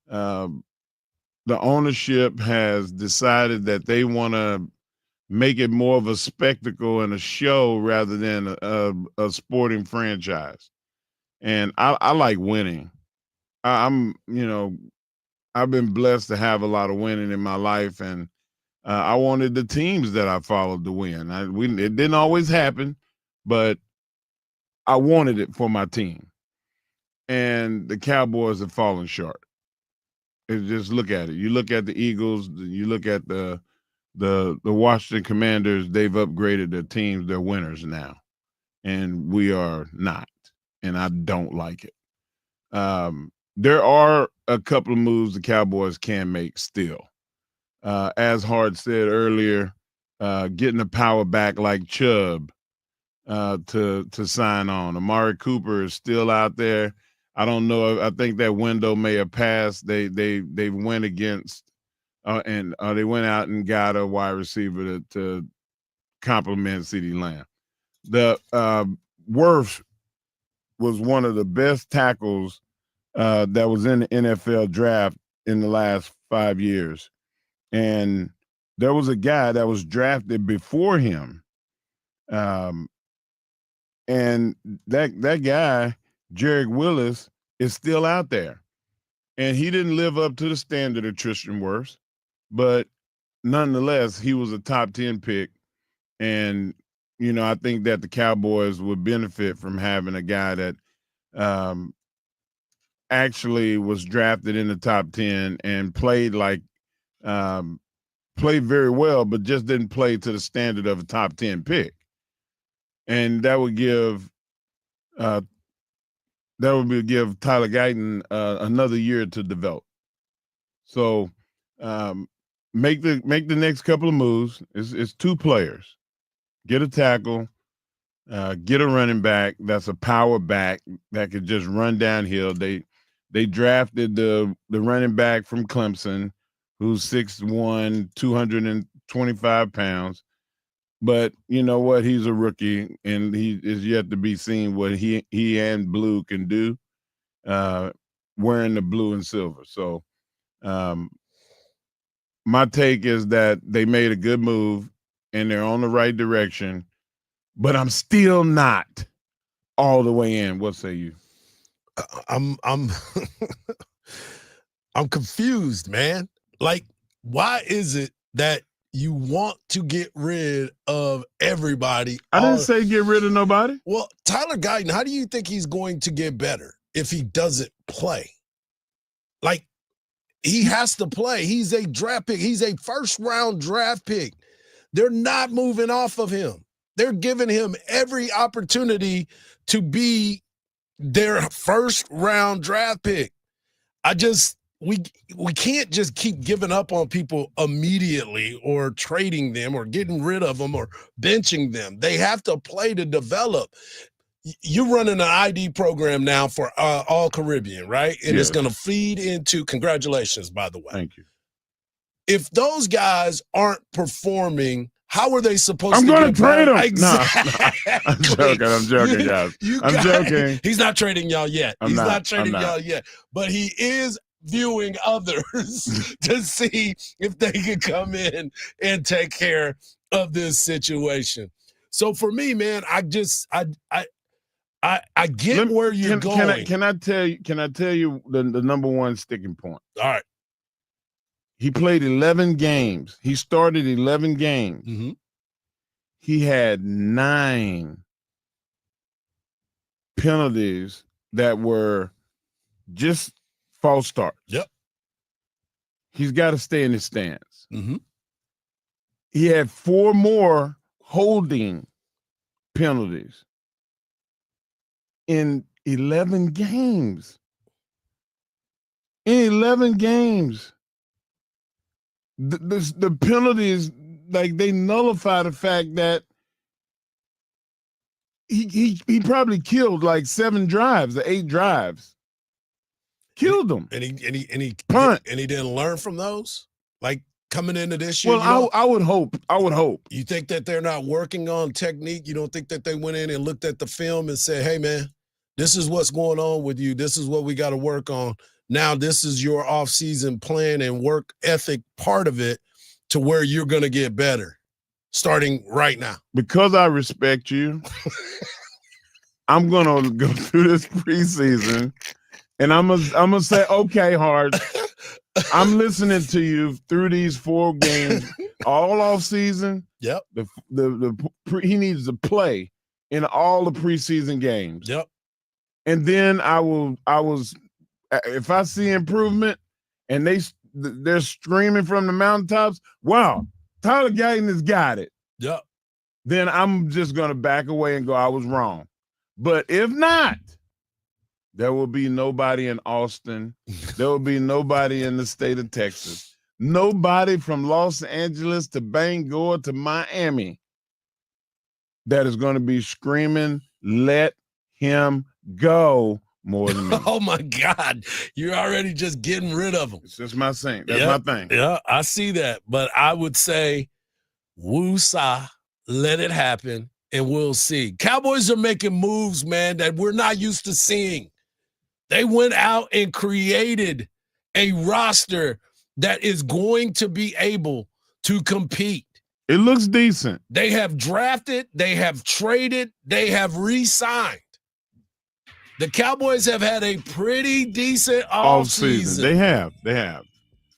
The ownership has decided that they want to make it more of a spectacle and a show rather than a sporting franchise. And I like winning. I've been blessed to have a lot of winning in my life, and I wanted the teams that I followed to win. It didn't always happen, but I wanted it for my team. And the Cowboys have fallen short. Just look at it. You look at the Eagles. You look at the Washington Commanders. They've upgraded their teams. They're winners now, and we are not. And I don't like it. There are a couple of moves the Cowboys can make still. As Hardge said earlier, getting a power back like Chubb to sign on. Amari Cooper is still out there. I don't know. I think that window may have passed. They went against and they went out and got a wide receiver to complement CeeDee Lamb. The Wirfs was one of the best tackles that was in the NFL draft in the last 5 years. And there was a guy that was drafted before him. And that guy, Jarek Willis, is still out there. And he didn't live up to the standard of Tristan Wirfs, but nonetheless, he was a top 10 pick. And, I think that the Cowboys would benefit from having a guy that actually was drafted in the top 10 and played very well, but just didn't play to the standard of a top 10 pick. And that would give Tyler Guyton another year to develop. So make the next couple of moves. It's two players. Get a tackle, get a running back that's a power back that could just run downhill. They drafted the running back from Clemson, who's 6'1", 25 pounds. But you know what? He's a rookie, and he is yet to be seen what he and Blue can do wearing the blue and silver. So my take is that they made a good move, and they're on the right direction, but I'm still not all the way in. What say you? I'm I'm confused, man. Like, why is it that you want to get rid of everybody? I didn't say get rid of nobody. Well, Tyler Guyton, how do you think he's going to get better if he doesn't play? Like, he has to play. He's a draft pick. He's a first-round draft pick. They're not moving off of him. They're giving him every opportunity to be their first-round draft pick. We can't just keep giving up on people immediately or trading them or getting rid of them or benching them. They have to play to develop. You're running an ID program now for all Caribbean, right? And It's going to feed into, congratulations, by the way. Thank you. If those guys aren't performing, how are they supposed I'm to going to trade them. Exactly. No, I'm joking, guys. I'm joking. He's not trading y'all yet. I'm not trading y'all yet. But he is viewing others to see if they can come in and take care of this situation. So for me, man, I get where you're going. Can I tell you the number one sticking point? All right. He played 11 games. He started 11 games. Mm-hmm. He had 9 penalties that were just false starts. Yep. He's got to stay in his stance. Mm-hmm. He had 4 more holding penalties in 11 games. In 11 games. The penalties, like, they nullify the fact that he probably killed like 7 drives or 8 drives. Killed them. And he punt. And he didn't learn from those? Like, coming into this year? Well, I would hope. You think that they're not working on technique? You don't think that they went in and looked at the film and said, hey, man, this is what's going on with you. This is what we got to work on. Now, this is your off-season plan and work ethic part of it to where you're going to get better starting right now. Because I respect you, I'm going to go through this preseason, and I'm gonna say, okay, Hardge, I'm listening to you through these 4 games, all off season. Yep. He needs to play in all the preseason games. Yep. And then if I see improvement and they're screaming from the mountaintops, wow, Tyler Guyton has got it. Yep. Then I'm just gonna back away and go, I was wrong. But if not, there will be nobody in Austin. There will be nobody in the state of Texas. Nobody from Los Angeles to Bangor to Miami that is going to be screaming, let him go more than me. Oh, my God. You're already just getting rid of him. It's just my thing. That's my thing. Yeah, I see that. But I would say, woo-sa, let it happen, and we'll see. Cowboys are making moves, man, that we're not used to seeing. They went out and created a roster that is going to be able to compete. It looks decent. They have drafted, they have traded, they have re-signed. The Cowboys have had a pretty decent offseason. They have.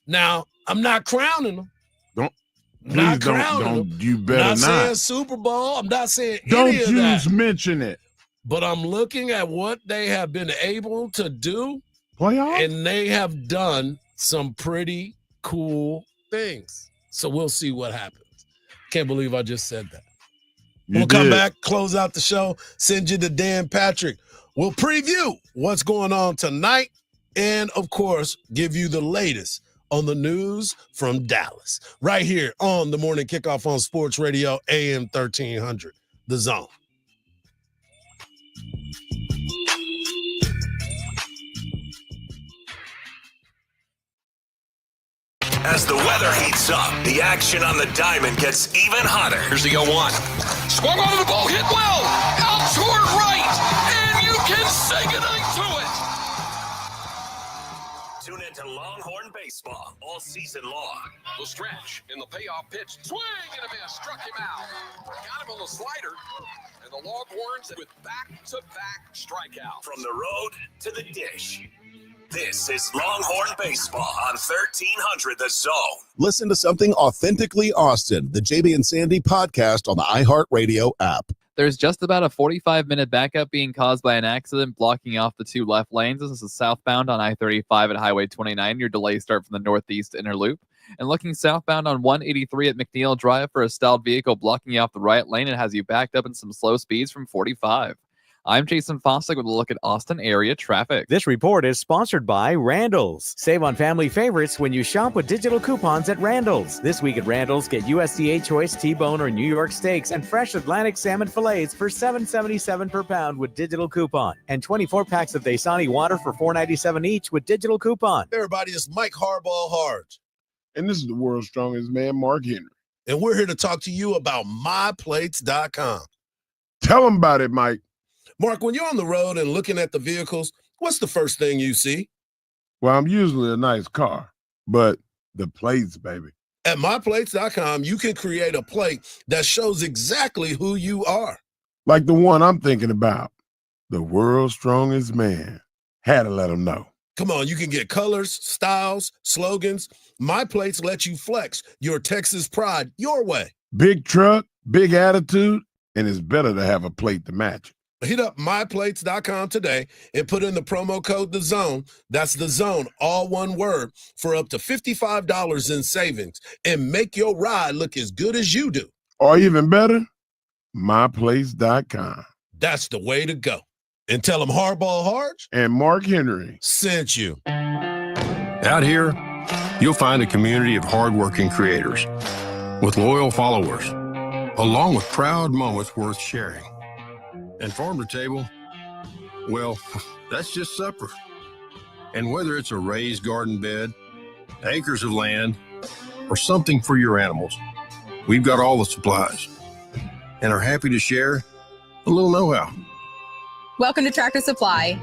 Now, I'm not crowning them. You better not. I'm not saying Super Bowl. I'm not saying don't any of that. mention it. But I'm looking at what they have been able to do. Playoffs? And they have done some pretty cool things. So we'll see what happens. Can't believe I just said that. We'll come back, close out the show, send you to Dan Patrick. We'll preview what's going on tonight and, of course, give you the latest on the news from Dallas. Right here on the Morning Kickoff on Sports Radio, AM 1300, The Zone. As the weather heats up, the action on the diamond gets even hotter. Here's the 0-1. Swung onto the ball, hit well, out toward right, and you can say goodnight to it. Tune into Longhorn Baseball all season long. The stretch in the payoff pitch. Swing and a miss. Struck him out. Got him on the slider. And the Longhorns with back-to-back strikeouts. From the road to the dish. This is Longhorn Baseball on 1300 The Zone. Listen to something authentically Austin, the JB and Sandy podcast on the iHeartRadio app. There's just about a 45-minute backup being caused by an accident blocking off the two left lanes. This is southbound on I-35 at Highway 29. Your delays start from the northeast inner loop. And looking southbound on 183 at McNeil Drive for a stalled vehicle blocking you off the right lane. It has you backed up in some slow speeds from 45. I'm Jason Fossick with a look at Austin area traffic. This report is sponsored by Randall's. Save on family favorites when you shop with digital coupons at Randall's. This week at Randall's, get USDA choice T-bone or New York steaks and fresh Atlantic salmon fillets for $7.77 per pound with digital coupon. And 24 packs of Dasani water for $4.97 each with digital coupon. Hey everybody, it's Mike Hardball Hardge. And this is the world's strongest man, Mark Henry. And we're here to talk to you about MyPlates.com. Tell them about it, Mike. Mark, when you're on the road and looking at the vehicles, what's the first thing you see? Well, I'm usually a nice car, but the plates, baby. At MyPlates.com, you can create a plate that shows exactly who you are. Like the one I'm thinking about, the world's strongest man. Had to let them know. Come on, you can get colors, styles, slogans. MyPlates lets you flex your Texas pride your way. Big truck, big attitude, and it's better to have a plate to match it. Hit up MyPlates.com today and put in the promo code THEZONE. That's The Zone, all one word, for up to $55 in savings. And make your ride look as good as you do. Or even better, MyPlace.com. That's the way to go. And tell them Hardball Hardge and Mark Henry sent you. Out here, you'll find a community of hardworking creators with loyal followers, along with proud moments worth sharing. And farm to table, well, that's just supper. And whether it's a raised garden bed, acres of land, or something for your animals, we've got all the supplies and are happy to share a little know-how. Welcome to Tractor Supply.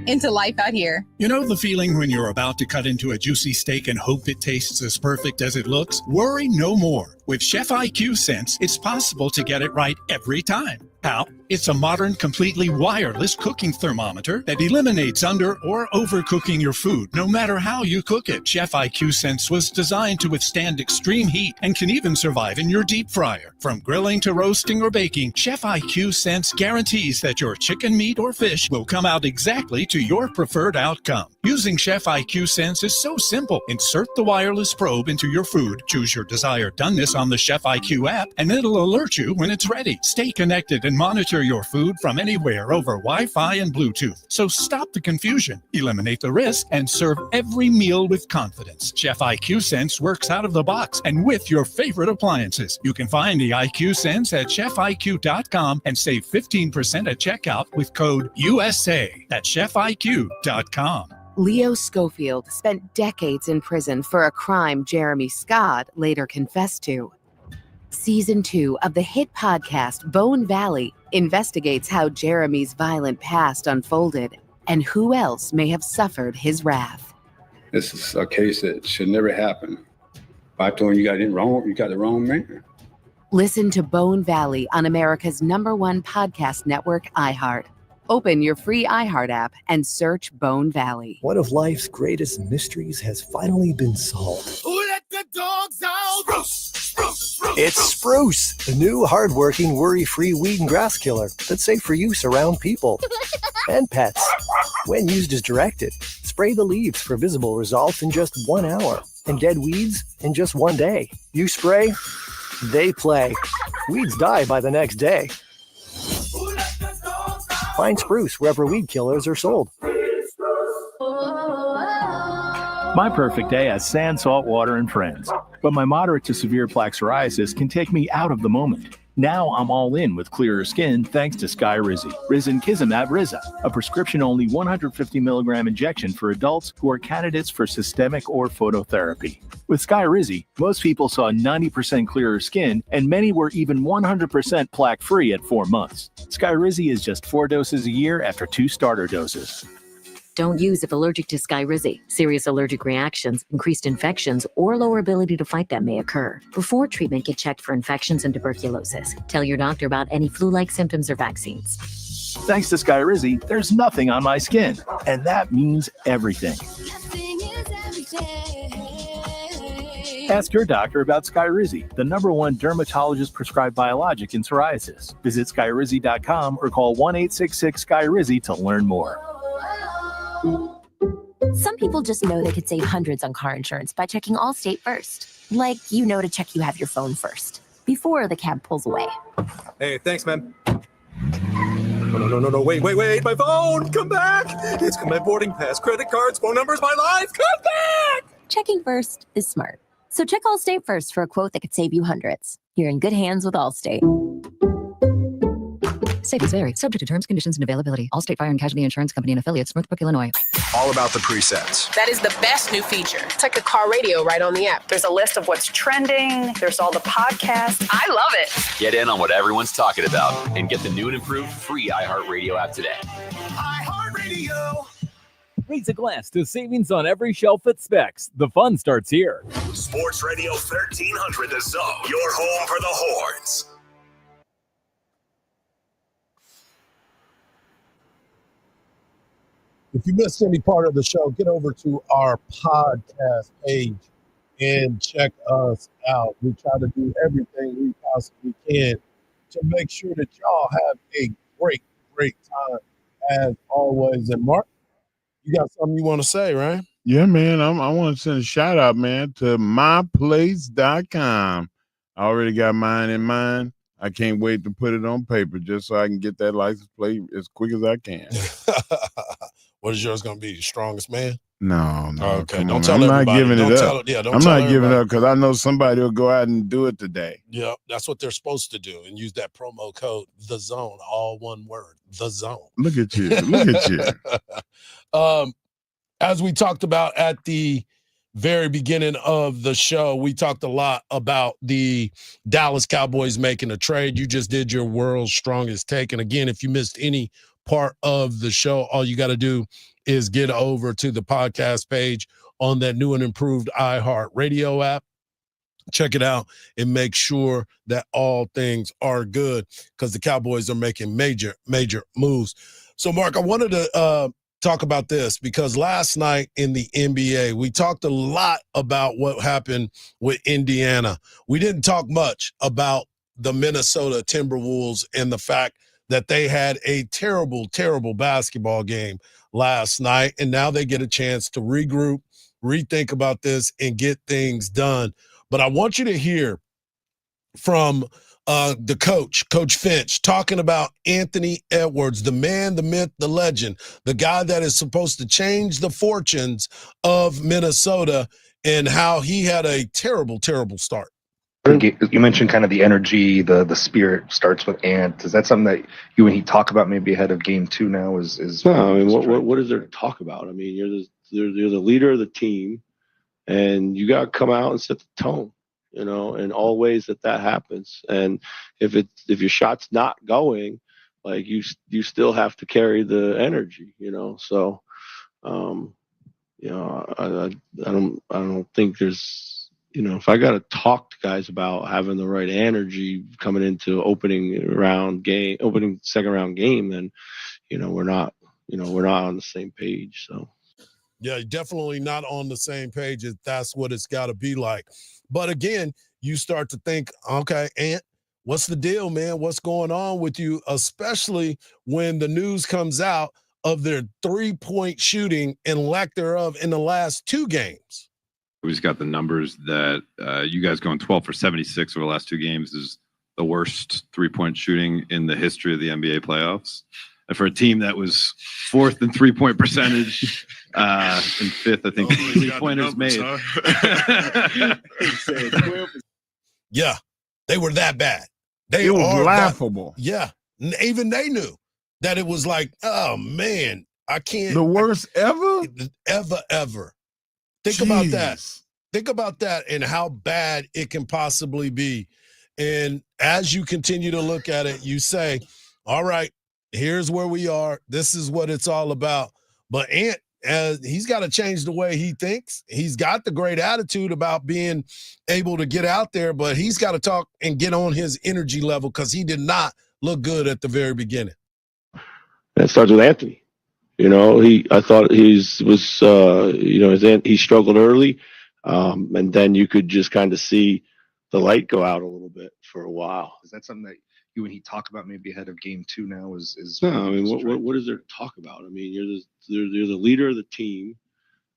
Into life out here. You know the feeling when you're about to cut into a juicy steak and hope it tastes as perfect as it looks? Worry no more. With Chef IQ Sense, it's possible to get it right every time. How? It's a modern, completely wireless cooking thermometer that eliminates under or overcooking your food, no matter how you cook it. Chef IQ Sense was designed to withstand extreme heat and can even survive in your deep fryer. From grilling to roasting or baking, Chef IQ Sense guarantees that your chicken, meat, or fish will come out exactly to your preferred outcome. Using Chef IQ Sense is so simple. Insert the wireless probe into your food, choose your desired doneness on the Chef IQ app, and it'll alert you when it's ready. Stay connected and monitor your food from anywhere over Wi-Fi and Bluetooth. So stop the confusion, eliminate the risk, and serve every meal with confidence. Chef IQ Sense works out of the box and with your favorite appliances. You can find the IQ Sense at chefiq.com and save 15% at checkout with code USA at chefiq.com. Leo Schofield spent decades in prison for a crime Jeremy Scott later confessed to. Season 2 of the hit podcast Bone Valley investigates how Jeremy's violent past unfolded and who else may have suffered his wrath. This is a case that should never happen. I told you got it wrong, you got the wrong man. Listen to Bone Valley on America's #1 podcast network, iHeart. Open your free iHeart app and search Bone Valley. One of life's greatest mysteries has finally been solved. Who let the dogs out? Spruce, spruce, spruce. It's Spruce, the new hard-working, worry-free weed and grass killer that's safe for use around people and pets. When used as directed, spray the leaves for visible results in just 1 hour and dead weeds in just 1 day. You spray, they play. Weeds die by the next day. Find Spruce wherever weed killers are sold. My perfect day at Sand, Salt, Water, and Friends. but my moderate to severe plaque psoriasis can take me out of the moment. Now I'm all in with clearer skin thanks to Skyrizi. Risankizumab Riza, a prescription-only 150 milligram injection for adults who are candidates for systemic or phototherapy. With Skyrizi, most people saw 90% clearer skin, and many were even 100% plaque-free at 4 months. Skyrizi is just 4 doses a year after 2 starter doses. Don't use if allergic to Skyrizi. Serious allergic reactions, increased infections, or lower ability to fight them may occur. Before treatment, get checked for infections and tuberculosis. Tell your doctor about any flu-like symptoms or vaccines. Thanks to Skyrizi, there's nothing on my skin, and that means everything. Ask your doctor about Skyrizi, the #1 dermatologist-prescribed biologic in psoriasis. Visit Skyrizi.com or call 1-866-SKYRIZI to learn more. Some people just know they could save hundreds on car insurance by checking Allstate first. Like, to check you have your phone first, before the cab pulls away. Hey, thanks, man. No, wait, my phone, come back. It's my boarding pass, credit cards, phone numbers, my life, come back. Checking first is smart. So check Allstate first for a quote that could save you hundreds. You're in good hands with Allstate. Savings vary, subject to terms, conditions, and availability. Allstate Fire and Casualty Insurance Company and Affiliates, Northbrook, Illinois. All about the presets. That is the best new feature. It's like a car radio right on the app. There's a list of what's trending. There's all the podcasts. I love it. Get in on what everyone's talking about and get the new and improved free iHeartRadio app today. iHeartRadio. Raise a glass to savings on every shelf at Specs. The fun starts here. Sports Radio 1300 The Zone, your home for the Horns. If you missed any part of the show, get over to our podcast page and check us out. We try to do everything we possibly can to make sure that y'all have a great time as always. And Mark, you got something you want to say, right? Yeah, man. I want to send a shout out, man, to myplace.com. I already got mine in mind. I can't wait to put it on paper just so I can get that license plate as quick as I can. What is yours going to be? Strongest man? No. Okay, don't on. tell I'm everybody. not giving Don't it tell up. it. Yeah, don't I'm tell not giving everybody. up because I know somebody will go out and do it today. Yeah, that's what they're supposed to do, and use that promo code The Zone, all one word, The Zone. Look at you. Look at you. As we talked about at the very beginning of the show, we talked a lot about the Dallas Cowboys making a trade. You just did your world's strongest take. And again, if you missed any part of the show, all you got to do is get over to the podcast page on that new and improved iHeartRadio app. Check it out and make sure that all things are good because the Cowboys are making major moves. So, Mark, I wanted to talk about this because last night in the NBA, we talked a lot about what happened with Indiana. We didn't talk much about the Minnesota Timberwolves and the fact that they had a terrible basketball game last night, and now they get a chance to regroup, rethink about this, and get things done. But I want you to hear from the coach, Coach Finch, talking about Anthony Edwards, the man, the myth, the legend, the guy that is supposed to change the fortunes of Minnesota, and how he had a terrible start. You mentioned kind of the energy, the spirit starts with Ant. Is that something that you and he talk about maybe ahead of game 2 now? Is no, I mean, what is there to talk about? I mean, you're the leader of the team, and you got to come out and set the tone, in all ways that happens. And if your shot's not going, like you still have to carry the energy, So, I don't think there's. If I got to talk to guys about having the right energy coming into opening second round game, then, we're not on the same page. So, yeah, definitely not on the same page. That's what it's got to be like. But again, you start to think, okay, Ant, what's the deal, man? What's going on with you? Especially when the news comes out of their 3-point shooting and lack thereof in the last 2 games. We just got the numbers that you guys going 12 for 76 over the last 2 games is the worst 3-point shooting in the history of the NBA playoffs. for a team that was 4th in 3-point percentage and 5th, I think, 3-pointers made. Yeah, they were that bad. It was laughable. Yeah, even they knew that it was like, oh man, I can't. The worst ever? Ever. Think about that. Think about that and how bad it can possibly be. And as you continue to look at it, you say, all right, here's where we are. This is what it's all about. But Ant, he's got to change the way he thinks. He's got the great attitude about being able to get out there, but he's got to talk and get on his energy level because he did not look good at the very beginning. That starts with Anthony. I thought he struggled early, and then you could just kind of see the light go out a little bit for a while. Is that something that you and he talk about maybe ahead of game 2 now? No, I mean, what is there to talk about? I mean, you're the leader of the team,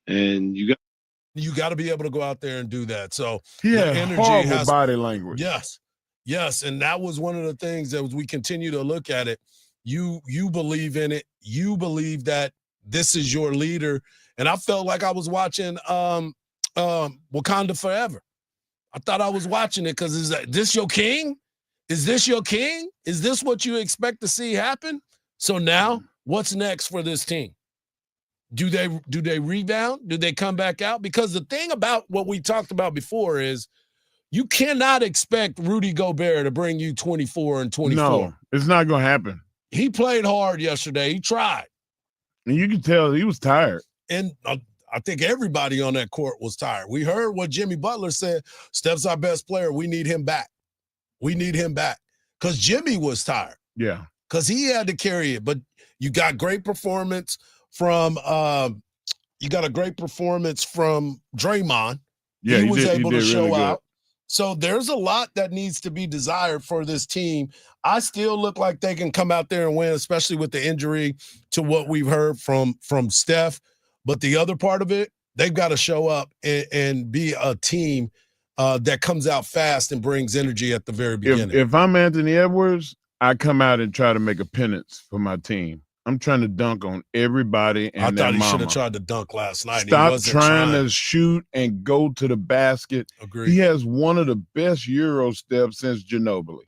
and you got to be able to go out there and do that. So he had horrible body language. Yes, and that was one of the things that as we continue to look at it, you believe in it. You believe that this is your leader, and I felt like I was watching Wakanda Forever. I thought I was watching it because is this your king? Is this your king? Is this what you expect to see happen? So now, what's next for this team? Do they rebound? Do they come back out? Because the thing about what we talked about before is you cannot expect Rudy Gobert to bring you 24 and 24. No, it's not going to happen. He played hard yesterday. He tried. And you could tell he was tired. And I think everybody on that court was tired. We heard what Jimmy Butler said. Steph's our best player. We need him back. We need him back. Because Jimmy was tired. Yeah. Because he had to carry it. But you got great performance from Draymond. Yeah, he was able to show really out. So there's a lot that needs to be desired for this team. I still look like they can come out there and win, especially with the injury to what we've heard from Steph. But the other part of it, they've got to show up and be a team that comes out fast and brings energy at the very beginning. If I'm Anthony Edwards, I come out and try to make a penance for my team. I'm trying to dunk on everybody and I their thought he mama. should have tried to dunk last night. Stop He wasn't trying to shoot and go to the basket. Agreed. He has one of the best Euro steps since Ginobili.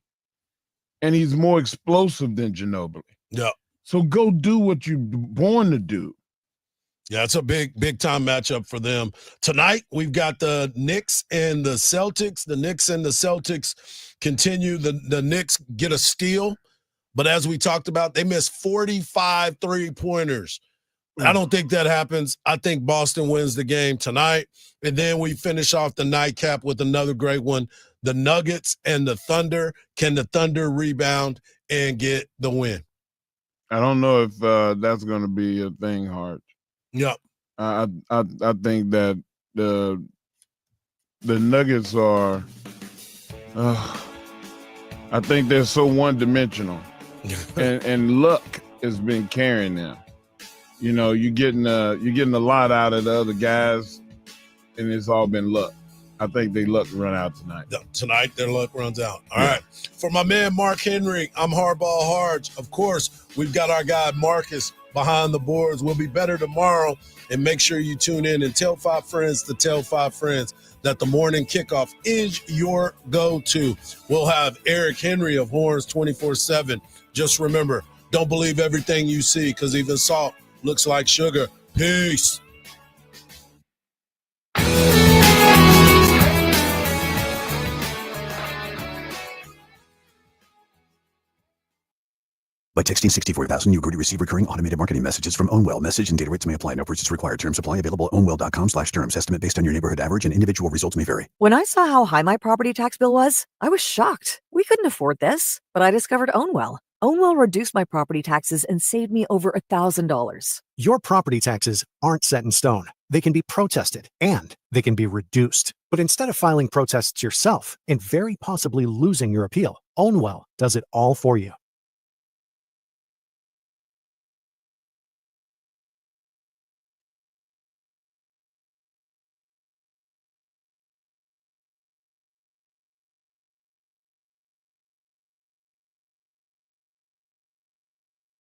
And he's more explosive than Ginobili. Yeah. So go do what you're born to do. Yeah, it's a big time matchup for them. Tonight, we've got the Knicks and the Celtics. The Knicks and the Celtics continue. The Knicks get a steal. But as we talked about, they missed 45 three-pointers. I don't think that happens. I think Boston wins the game tonight. And then we finish off the nightcap with another great one. The Nuggets and the Thunder. Can the Thunder rebound and get the win? I don't know if that's going to be a thing, Hardge. Yep. I think that the Nuggets are I think they're so one-dimensional. and luck has been carrying them. You know, you're getting a lot out of the other guys, and it's all been luck. I think they luck run out tonight. Tonight, their luck runs out. All right. For my man, Mark Henry, I'm Hardball Hardge. Of course, we've got our guy, Marcus, behind the boards. We'll be better tomorrow, and make sure you tune in and tell 5 friends to tell 5 friends that the morning kickoff is your go-to. We'll have Eric Henry of Horns 24/7. Just remember, don't believe everything you see because even salt looks like sugar. Peace. By texting 64,000, you agree to receive recurring automated marketing messages from Ownwell. Message and data rates may apply. No purchase required. Terms apply. Available at ownwell.com/terms. Estimate based on your neighborhood average and individual results may vary. When I saw how high my property tax bill was, I was shocked. We couldn't afford this, but I discovered Ownwell. Ownwell reduced my property taxes and saved me over $1,000. Your property taxes aren't set in stone. They can be protested and they can be reduced. But instead of filing protests yourself and very possibly losing your appeal, Ownwell does it all for you.